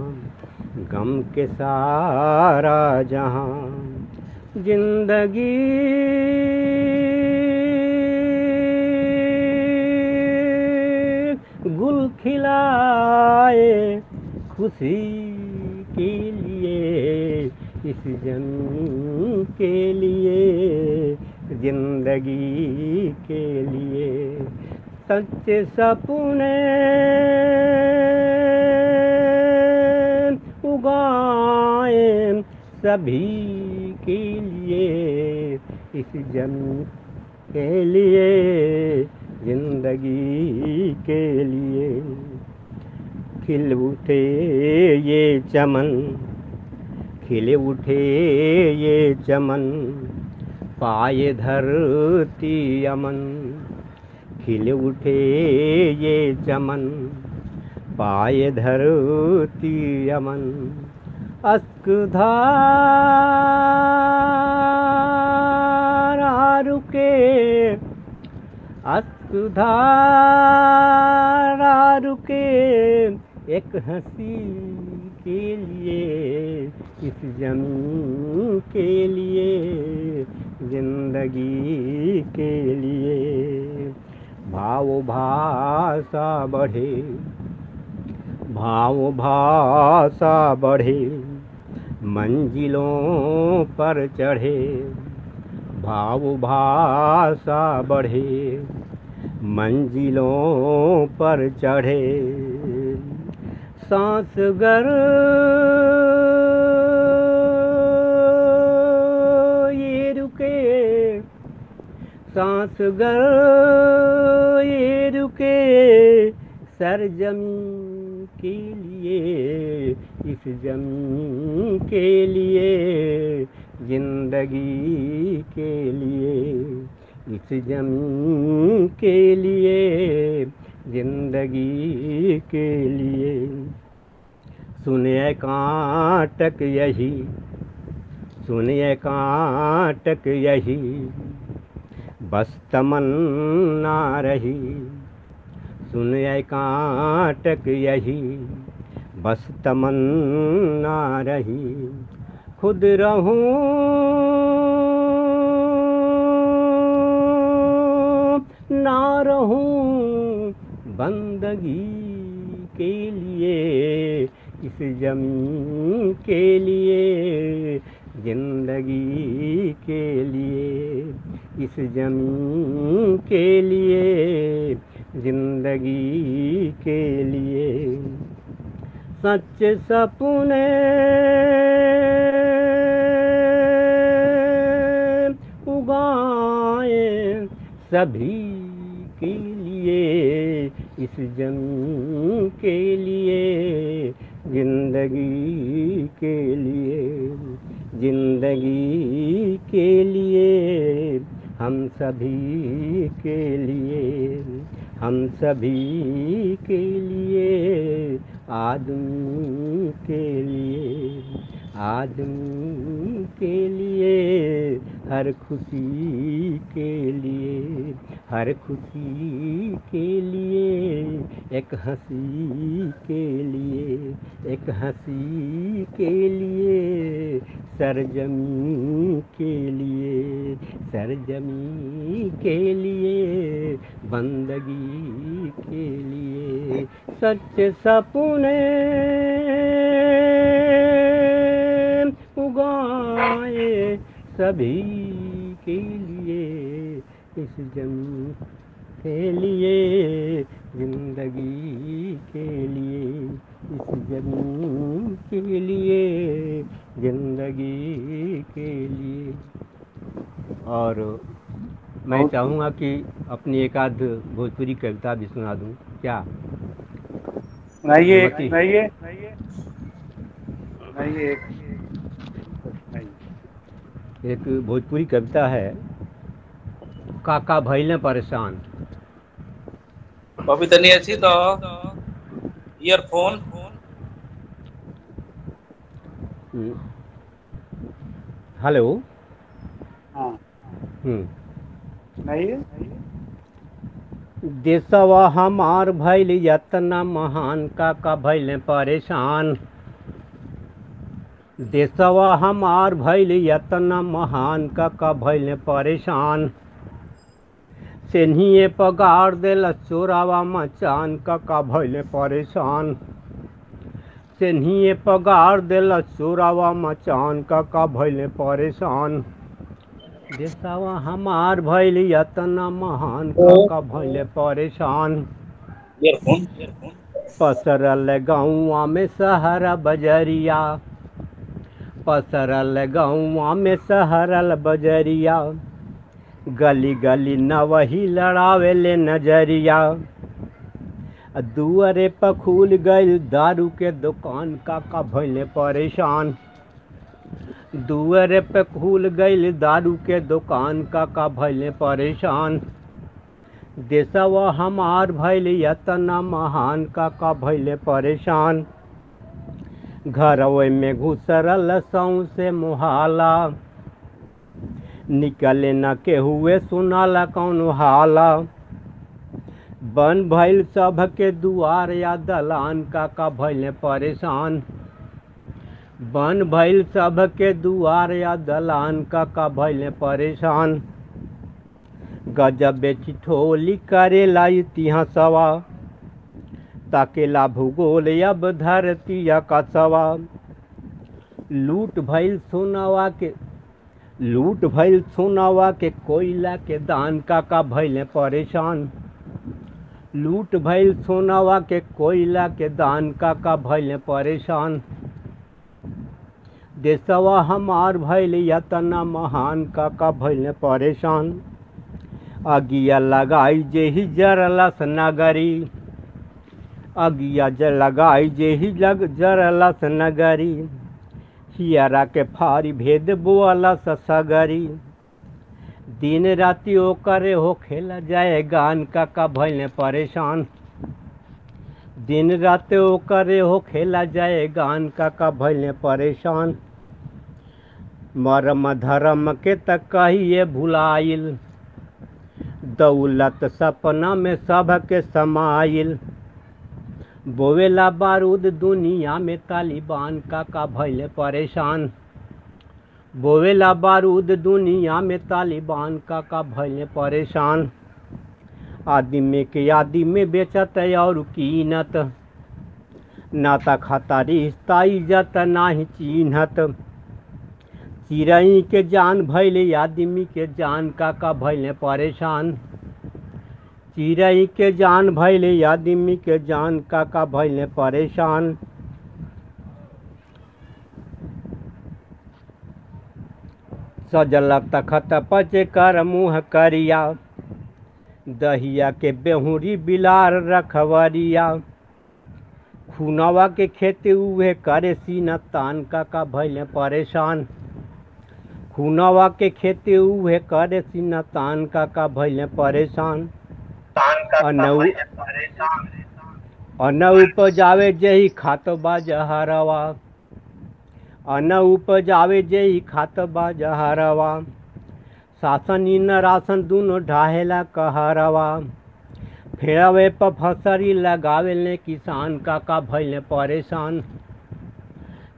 गम के सारा जहाँ। जिंदगी खिलाए खुशी के लिए, इस जन्म के लिए, जिंदगी के लिए। सच्चे सपने उगाए सभी के लिए, इस जन्म के लिए, जिंदगी के लिए। खिल उठे ये चमन, खिले उठे ये चमन, पाए धरती अमन। खिले उठे ये चमन, पाए धरती अमन। अश्क धारा रुके, अश्क धारा रुके, एक हंसी के लिए, इस जन्म के लिए, जिंदगी के लिए। भाव भाषा बढ़े, भाव भाषा बढ़े, मंजिलों पर चढ़े। भाव भाषा बढ़े, मंजिलों पर चढ़े। सांस गर ये रुके, सांस गर ये रुके, सरजमीं के लिए, इस जमीन के लिए, जिंदगी के लिए। इस जमीन के लिए, जिंदगी के लिए। सुनिए कांटक यही, सुनिए कांटक यही, बस तमन्ना रही। सुनिए कांटक यही, बस तमन्ना रही। खुद रहूं ना रहूं बंदगी के लिए, इस जमीन के लिए, जिंदगी के लिए। इस जमीन के लिए, जिंदगी के लिए। सच सपने उगाए सभी के लिए, इस जमीन के लिए, जिंदगी के लिए। जिंदगी के लिए, हम सभी के लिए, हम सभी के लिए, आदमी के लिए, आदमी के लिए, हर खुशी के लिए, हर खुशी के लिए, एक हंसी के लिए, एक हंसी के लिए, सरजमी के लिए, सरजमी के लिए, बंदगी के लिए। सच सपने उगाए सभी के लिए, इस जन्म के लिए, जिंदगी के लिए। इस जन्म के लिए, जिंदगी के लिए। और मैं चाहूँगा कि अपनी एक आध भोजपुरी कविता भी सुना दूँ, क्या? सुनाइए, सुनाइए। सुनाइए, सुनाइए। एक भोजपुरी कविता है, काका भइले परेशान। बबी तनी अच्छी तो ईयरफोन। हेलो। हाँ, सुनाइए। देशवा हमार भइल यतना महान, काका भइले परेशान। देशवा हमार भइल यतना महान, काका भइले परेशान। सेन्हिए पगार देल चोरावा मचान काका भैले परेशान। सेन्हिए पगार देल चोरावा मचान काका भैले परेशान। देशवा हमार भैल यतना महान काका भैले परेशान। पसरल गौवा में सहरा बजरिया, पसरल गौवा में सहरल बजरिया, गली गली न वही लड़ावेले नजरिया। दुअरे पर खुल गई दारू के दुकान काका भैले परेशान। दुअरे पे खुल गई दारू के दुकान काका भैले परेशान। देशवा हमार भैल यतना महान काका भैले परेशान। घरवे में घुसरल सौंसे मुहाला, निकले न के हुए सुनाला कौन हाला। बन भैल सब के दुआर या दलान काका भैले परेशान। बन भैल सब के दुआर या दलान काका भैले परेशान। गजब ठिठोली करेला इतिहासवा, ताकेला भूगोल अब धरती कसवा। लूट भैल सोनावा के, लूट भैल सोनावा के कोयला के दान काका भैले परेशान। लूट भैल सोनावा के कोयला के दान काका भैले परेशान। देशवा हमार भैल यतना महान काका भैले परेशान। अगिया लगाई जेही जरलस नगरी, अगिया लगाई जेही जरलस नगरी। हियरा के फारी भेद बोअलस सगरी। दिन राति ओकरे हो खेला जाए गान काका भैले परेशान। दिन रात ओकरे हो खेला जाए गान काका भैले परेशान। मरम धर्म के तक कहिए भुलाइल, दौलत सपना में सब के समाइल। बोवेला बारूद दुनिया में तालिबान काका भैले परेशान। बोवेला बारूद दुनिया में तालिबान काका भैले परेशान। आदमी के आदमी बेचत और कीनत, नाता खाता रिश्ता इज्जत नाही चिन्हत। चिरई के जान भैले आदमी के जान काका भैले परेशान। चिरई के जान भैले आदमी के जान काका भैले परेशान। सजल तखत पचे कर मुँह करिया, दहिया के बेहुरी बिलार रखवरिया। खुनवा के खेती उहे करे सीना तान काका भैले परेशान। खुनवा के खेती उहे करे सीना तान काका भैले परेशान। अन उपजावे जेही खात बा जहरवा, अन उपजावे जेही खात बा जहरवा। शासन न राशन दूनो ढाहेला कहरवा। फेरवे पर फसरी लगावेले किसान काका भैले परेशान।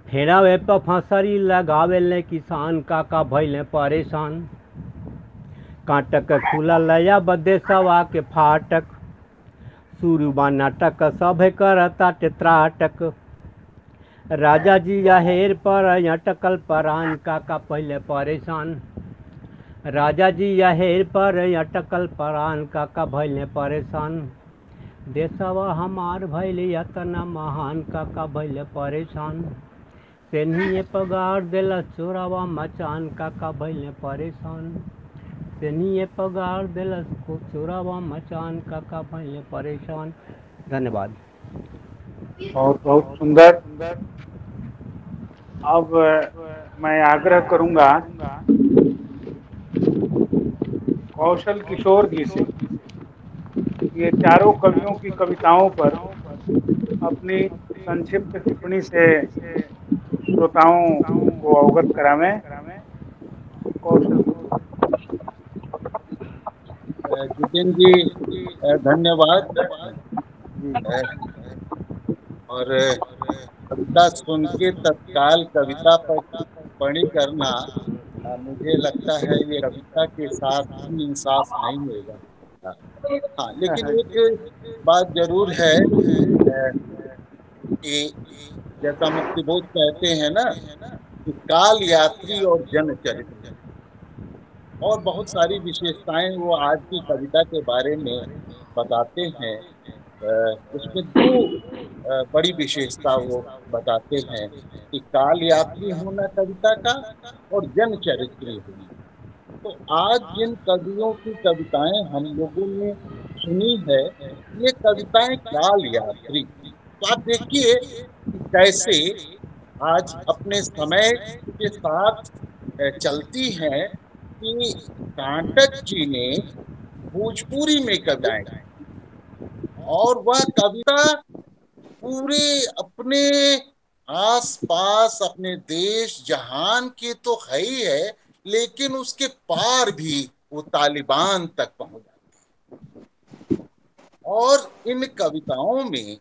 फेरवे पर फसरी लगावेले किसान काका भैले परेशान। काटक खुलल अब देशवा के फाटक, शुरुबा नाटक सभे करता त्राटक। राजा जी अहेर पर अटकल परान काका पहले परेशान। राजा जी अहेर पर अटकल परान काका भैले परेशान। देशवा हमार भैले यतना महान काका भैले परेशान। सेन्हिए पगार देला चोरावा मचान काका भैले परेशान। सेन्हिए पगार देला चोरावा मचान काका भैले परेशान। धन्यवाद। बहुत बहुत सुंदर। अब मैं आग्रह करूंगा कौशल किशोर जी से ये चारों कवियों की कविताओं पर अपनी संक्षिप्त टिप्पणी से श्रोताओं को अवगत करावें। कौशल जितेंद्र जी धन्यवाद। और कविता सुन के तत्काल कविता पर टिप्पणी करना मुझे लगता है ये कविता के साथ भी इंसाफ नहीं होगा। हाँ, लेकिन एक बात जरूर है कि जैसा मुक्तिबोध कहते हैं ना कि काल यात्री और जन चरित्र, और बहुत सारी विशेषताएं वो आज की कविता के बारे में बताते हैं। उसमें दो बड़ी विशेषता वो बताते हैं कि काल यात्री होना कविता का और जन चरित्री होना। तो आज जिन कवियों की कविताएं हम लोगों ने सुनी है, ये कविताएं काल यात्री। तो आप देखिए कि कैसे आज अपने समय के साथ चलती हैं कि कांटक जी ने भोजपुरी में कविताएं, और वह कविता पूरे अपने आस पास अपने देश जहान की तो है ही है, लेकिन उसके पार भी वो तालिबान तक पहुंच जाती है। और इन कविताओं में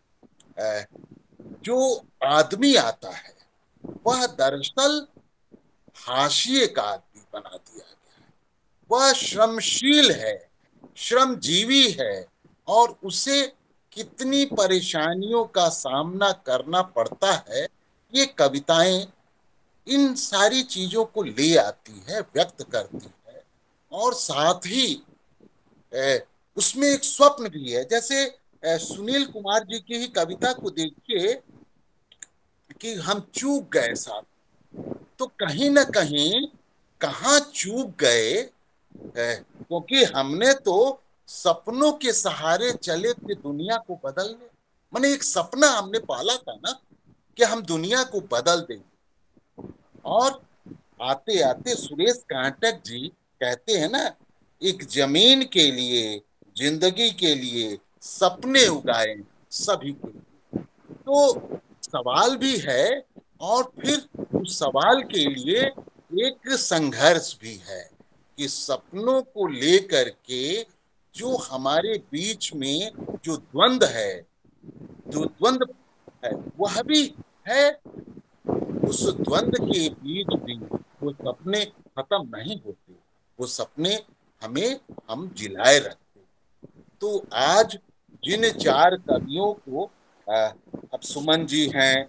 जो आदमी आता है वह दरअसल हाशिए का आदमी बना दिया गया है। वह श्रमशील है, श्रमजीवी है, और उसे कितनी परेशानियों का सामना करना पड़ता है, ये कविताएं इन सारी चीजों को ले आती है, व्यक्त करती है। और साथ ही उसमें एक स्वप्न भी है। जैसे सुनील कुमार जी की ही कविता को देखिए कि हम चूक गए साथ, तो कहीं ना कहीं कहाँ चूक गए, क्योंकि हमने तो सपनों के सहारे चले थे दुनिया को बदलने। माने एक सपना हमने पाला था ना कि हम दुनिया को बदल देंगे। और आते आते सुरेश कांटक जी कहते हैं ना, एक जमीन के लिए, जिंदगी के लिए सपने उगाए सभी के लिए। तो सवाल भी है, और फिर उस सवाल के लिए एक संघर्ष भी है कि सपनों को लेकर के जो हमारे बीच में जो द्वंद्व है, जो द्वंद्व है वह भी है। उस द्वंद्व के बीच भी वो सपने खत्म नहीं होते, वो सपने हम जिलाए रखते। तो आज जिन चार कवियों को अब सुमन जी हैं,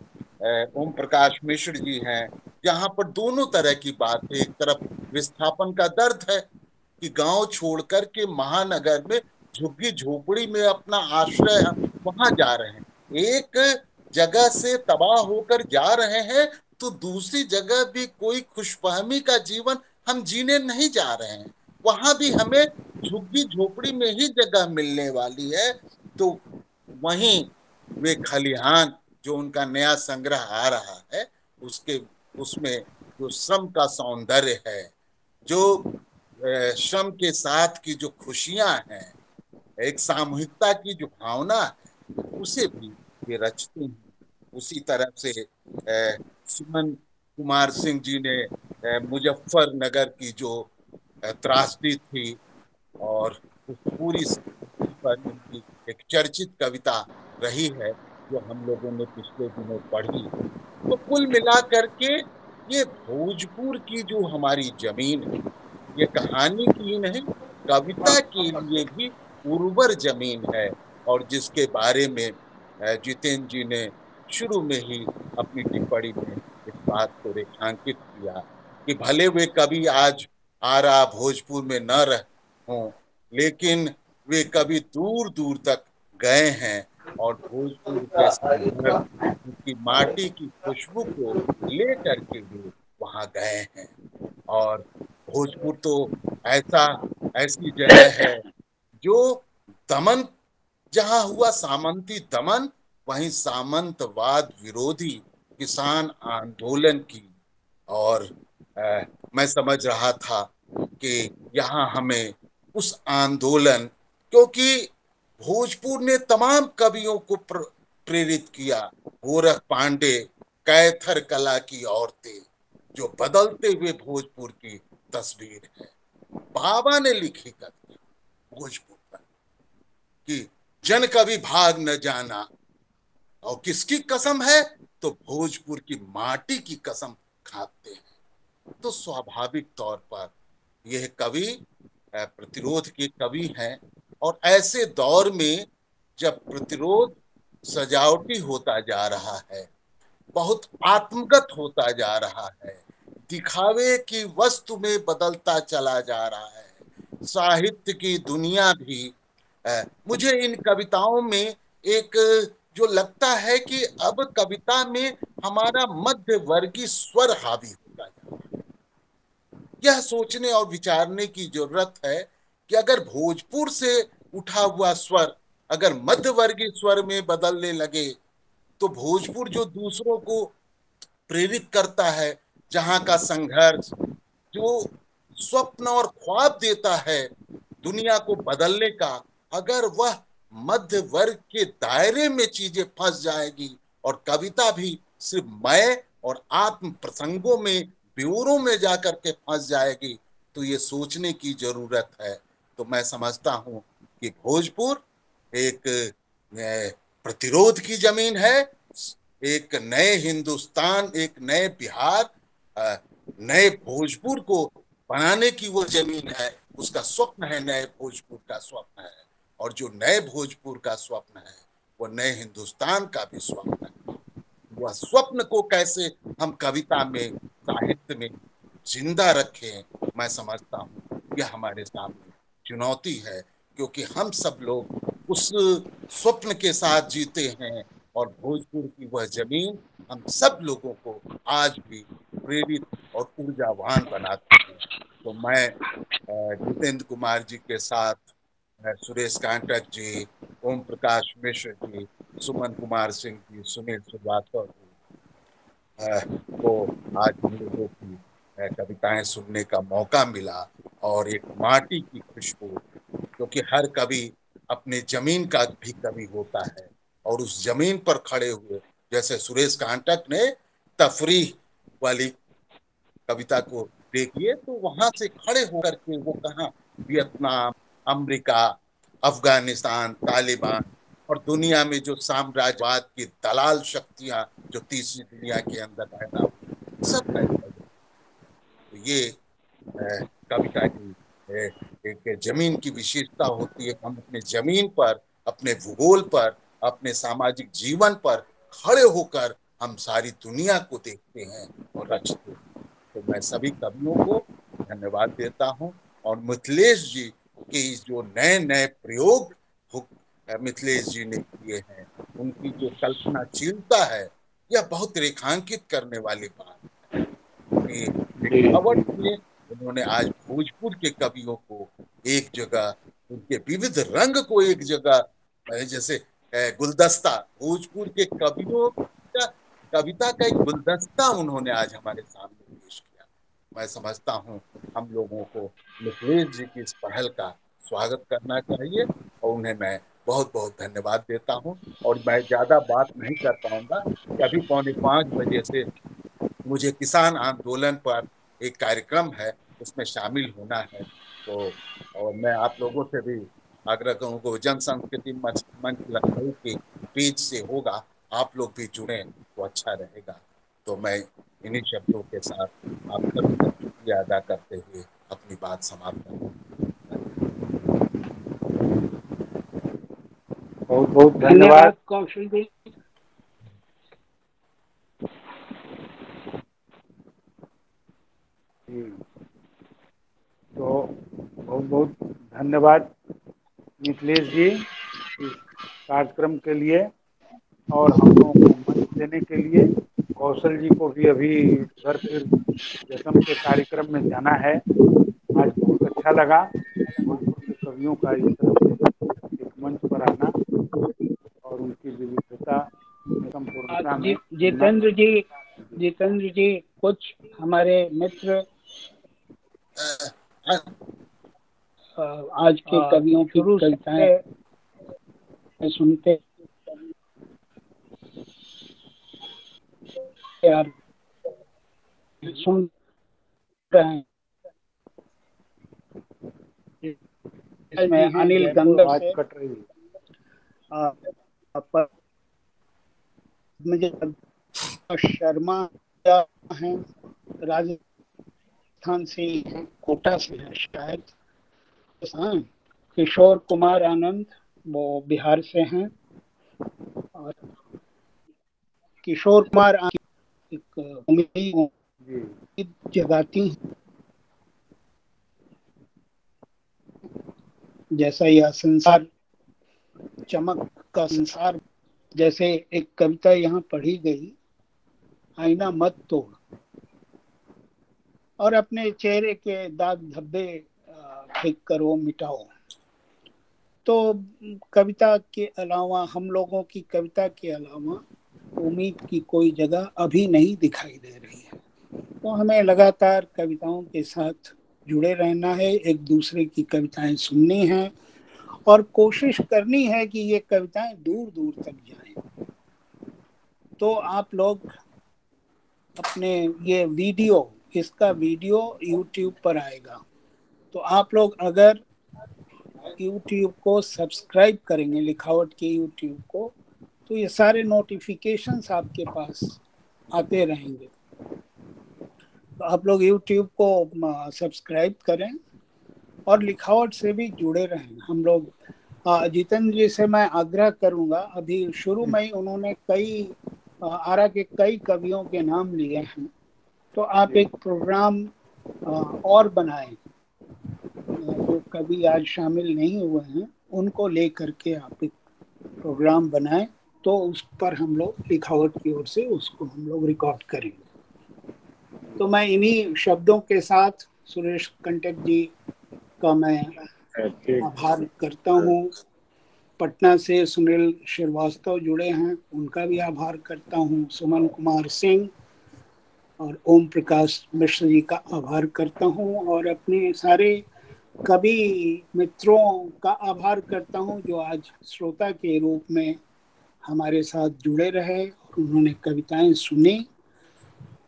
ओम प्रकाश मिश्र जी हैं, जहां पर दोनों तरह की बात है। एक तरफ विस्थापन का दर्द है कि गांव छोड़कर के महानगर में झुग्गी झोपड़ी में अपना आश्रय वहां जा रहे हैं, एक जगह से तबाह होकर जा रहे हैं, तो दूसरी जगह भी कोई खुशफहमी का जीवन हम जीने नहीं जा रहे हैं, वहां भी हमें झुग्गी झोपड़ी में ही जगह मिलने वाली है। तो वहीं वे खलिहान जो उनका नया संग्रह आ रहा है, उसके उसमें जो श्रम का सौंदर्य है, जो श्रम के साथ की जो खुशियां हैं, एक सामूहिकता की जो भावना है, उसे भी वे रचते हैं। उसी तरह से सुमन कुमार सिंह जी ने मुजफ्फरनगर की जो त्रासदी थी, और उस पूरी पर उनकी एक चर्चित कविता रही है जो हम लोगों ने पिछले दिनों पढ़ी। तो कुल मिलाकर के ये भोजपुर की जो हमारी जमीन है, ये कहानी की ही नहीं, कविता के लिए भी उर्वर जमीन है। और जिसके बारे में जितेंद्र जी ने शुरू में ही अपनी टिप्पणी में इस बात को रेखांकित किया कि भले वे कभी आज आरा भोजपुर में न रह हों, लेकिन वे कभी दूर दूर तक गए हैं, और भोजपुर के संदर्भ, उनकी माटी की खुशबू को लेकर के वे वहां गए हैं। और भोजपुर तो ऐसी जगह है जो दमन, जहां हुआ सामंती दमन, वहीं सामंतवाद विरोधी किसान आंदोलन की। और मैं समझ रहा था कि यहाँ हमें उस आंदोलन, क्योंकि भोजपुर ने तमाम कवियों को प्रेरित किया। गोरख पांडे, कैथर कला की औरतें, जो बदलते हुए भोजपुर की तस्वीर है। बाबा ने लिखी कविता भोजपुर पर कि जन कभी भाग न जाना, और किसकी कसम है, तो भोजपुर की माटी की कसम खाते हैं। तो स्वाभाविक तौर पर यह कवि प्रतिरोध के कवि हैं, और ऐसे दौर में जब प्रतिरोध सजावटी होता जा रहा है, बहुत आत्मगत होता जा रहा है, दिखावे की वस्तु में बदलता चला जा रहा है, साहित्य की दुनिया भी मुझे इन कविताओं में एक जो लगता है कि अब कविता में हमारा मध्य वर्गीय स्वर हावी होता जा रहा है। यह सोचने और विचारने की जरूरत है कि अगर भोजपुर से उठा हुआ स्वर अगर मध्य वर्गीय स्वर में बदलने लगे तो भोजपुर जो दूसरों को प्रेरित करता है, जहां का संघर्ष, जो स्वप्न और ख्वाब देता है दुनिया को बदलने का, अगर वह मध्य वर्ग के दायरे में चीजें फंस जाएगी और कविता भी सिर्फ मैं और आत्म प्रसंगों में, ब्योरों में जाकर के फंस जाएगी, तो ये सोचने की जरूरत है। तो मैं समझता हूं कि भोजपुर एक प्रतिरोध की जमीन है, एक नए हिंदुस्तान, एक नए बिहार, नए भोजपुर को बनाने की वो जमीन है। उसका स्वप्न है, नए भोजपुर का स्वप्न है, और जो नए भोजपुर का स्वप्न है वो नए हिंदुस्तान का भी स्वप्न है। वह स्वप्न को कैसे हम कविता में, साहित्य में जिंदा रखें, मैं समझता हूँ यह हमारे सामने चुनौती है, क्योंकि हम सब लोग उस स्वप्न के साथ जीते हैं और भोजपुर की वह जमीन हम सब लोगों को आज भी प्रेरित और ऊर्जावान बनाती है। तो मैं जितेंद्र कुमार जी के साथ सुरेश कांटक जी, ओम प्रकाश मिश्र जी, सुमन कुमार सिंह जी, सुनील श्रीवास्तव जी को आज हम लोगों की कविताएं सुनने का मौका मिला, और एक माटी की खुशबू, क्योंकि हर कवि अपने जमीन का भी कवि होता है, और उस जमीन पर खड़े हुए, जैसे सुरेश कांटक ने तफरीह वाली कविता को देखिए, तो वहां से खड़े होकर के वो कहाँ वियतनाम, अमेरिका, अफगानिस्तान, तालिबान और दुनिया में जो साम्राज्यवाद की दलाल शक्तियां जो तीसरी दुनिया के अंदर पैदा हुई, सब पैदा हुई। तो ये कविता की एक जमीन की विशेषता होती है। हम अपने जमीन पर, अपने भूगोल पर, अपने सामाजिक जीवन पर खड़े होकर हम सारी दुनिया को देखते हैं और रचते हैं। तो मैं सभी कवियों को धन्यवाद देता हूं, और मिथिलेश जी के इस जो नए नए प्रयोग मिथिलेश जी ने किए हैं, उनकी जो कल्पनाशीलता है, यह बहुत रेखांकित करने वाली बात है कि लिखावट में उन्होंने आज भोजपुर के कवियों को एक जगह, उनके विविध रंग को एक जगह, जैसे गुलदस्ता, भोजपुर के कवियों का कविता का एक गुलदस्ता उन्होंने आज हमारे सामने पेश किया। मैं समझता हूँ हम लोगों को मिथिलेश जी की इस पहल का स्वागत करना चाहिए, और उन्हें मैं बहुत बहुत धन्यवाद देता हूँ। और मैं ज्यादा बात नहीं कर पाऊंगा कि अभी 4:45 बजे से मुझे किसान आंदोलन पर एक कार्यक्रम है, उसमें शामिल होना है। तो और मैं आप लोगों से भी आग्रह करूँगा, जन संस्कृति मंच लखनऊ के पेज से होगा, आप लोग भी जुड़े तो अच्छा रहेगा। तो मैं इन्हीं शब्दों के साथ आप सभी का शुक्रिया अदा करते हुए अपनी बात समाप्त करूँगा। बहुत बहुत धन्यवाद कौशल जी। तो बहुत बहुत धन्यवाद मिथिलेश जी इस कार्यक्रम के लिए, और हम लोगों को मंच देने के लिए। कौशल जी को भी अभी घर फिर जश्न के कार्यक्रम में जाना है। आज बहुत अच्छा लगा भोजपुर के कवियों का इस तरह से एक मंच पर आना और उनकी विविधता में संपूर्णता में। जितेंद्र जी कुछ हमारे मित्र आज के कवियों की कविताएं सुनते यार, सुन रहे हैं। इसमें अनिल गंगा से कट रही मुझे शर्मा हैं, राजस्थान से हैं, कोटा से हैं शायद। हाँ, किशोर कुमार आनंद, वो बिहार से हैं। और किशोर कुमार आनंद एक उम्मीद जगाती हैं, जैसा यह संसार चमक का संसार, जैसे एक कविता यहाँ पढ़ी गई, आईना मत तोड़ और अपने चेहरे के दाग धब्बे फेंक कर वो मिटाओ। तो कविता के अलावा, हम लोगों की कविता के अलावा उम्मीद की कोई जगह अभी नहीं दिखाई दे रही है। तो हमें लगातार कविताओं के साथ जुड़े रहना है, एक दूसरे की कविताएं सुननी है और कोशिश करनी है कि ये कविताएं दूर दूर तक जाएं। तो आप लोग अपने ये वीडियो, इसका वीडियो YouTube पर आएगा, तो आप लोग अगर YouTube को सब्सक्राइब करेंगे, लिखावट के YouTube को, तो ये सारे नोटिफिकेशंस आपके पास आते रहेंगे। तो आप लोग YouTube को सब्सक्राइब करें और लिखावट से भी जुड़े रहें। हम लोग जितेंद्र जी से मैं आग्रह करूंगा, अभी शुरू में ही उन्होंने कई आरा के कई कवियों के नाम लिए हैं, तो आप एक प्रोग्राम और बनाएं। जो कवि आज शामिल नहीं हुए हैं उनको लेकर के आप एक प्रोग्राम बनाएं, तो उस पर हम लोग लिखावट की ओर से उसको हम लोग रिकॉर्ड करेंगे। तो मैं इन्हीं शब्दों के साथ सुरेश कंटक जी का मैं आभार करता हूँ। पटना से सुनील श्रीवास्तव जुड़े हैं, उनका भी आभार करता हूँ। सुमन कुमार सिंह और ओम प्रकाश मिश्र जी का आभार करता हूँ, और अपने सारे कवि मित्रों का आभार करता हूँ जो आज श्रोता के रूप में हमारे साथ जुड़े रहे और उन्होंने कविताएं सुनी।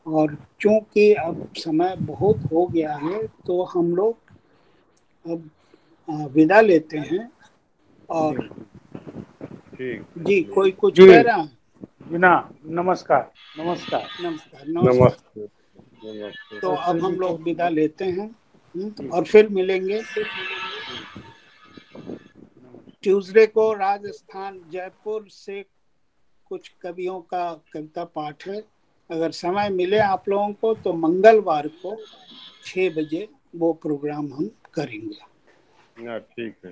और चूंकि अब समय बहुत हो गया है, तो हम लोग अब विदा लेते हैं। और जी, कोई कुछ कह रहा है? जी ना, नमस्कार नमस्कार नमस्कार नमस्कार। तो अब हम लोग विदा लेते हैं और फिर मिलेंगे ट्यूसडे को। राजस्थान जयपुर से कुछ कवियों का कविता पाठ है। अगर समय मिले आप लोगों को तो मंगलवार को 6 बजे वो प्रोग्राम हम करेंगे। ठीक है।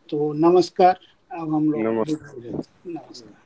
तो नमस्कार। अब हम लोग नमस्कार।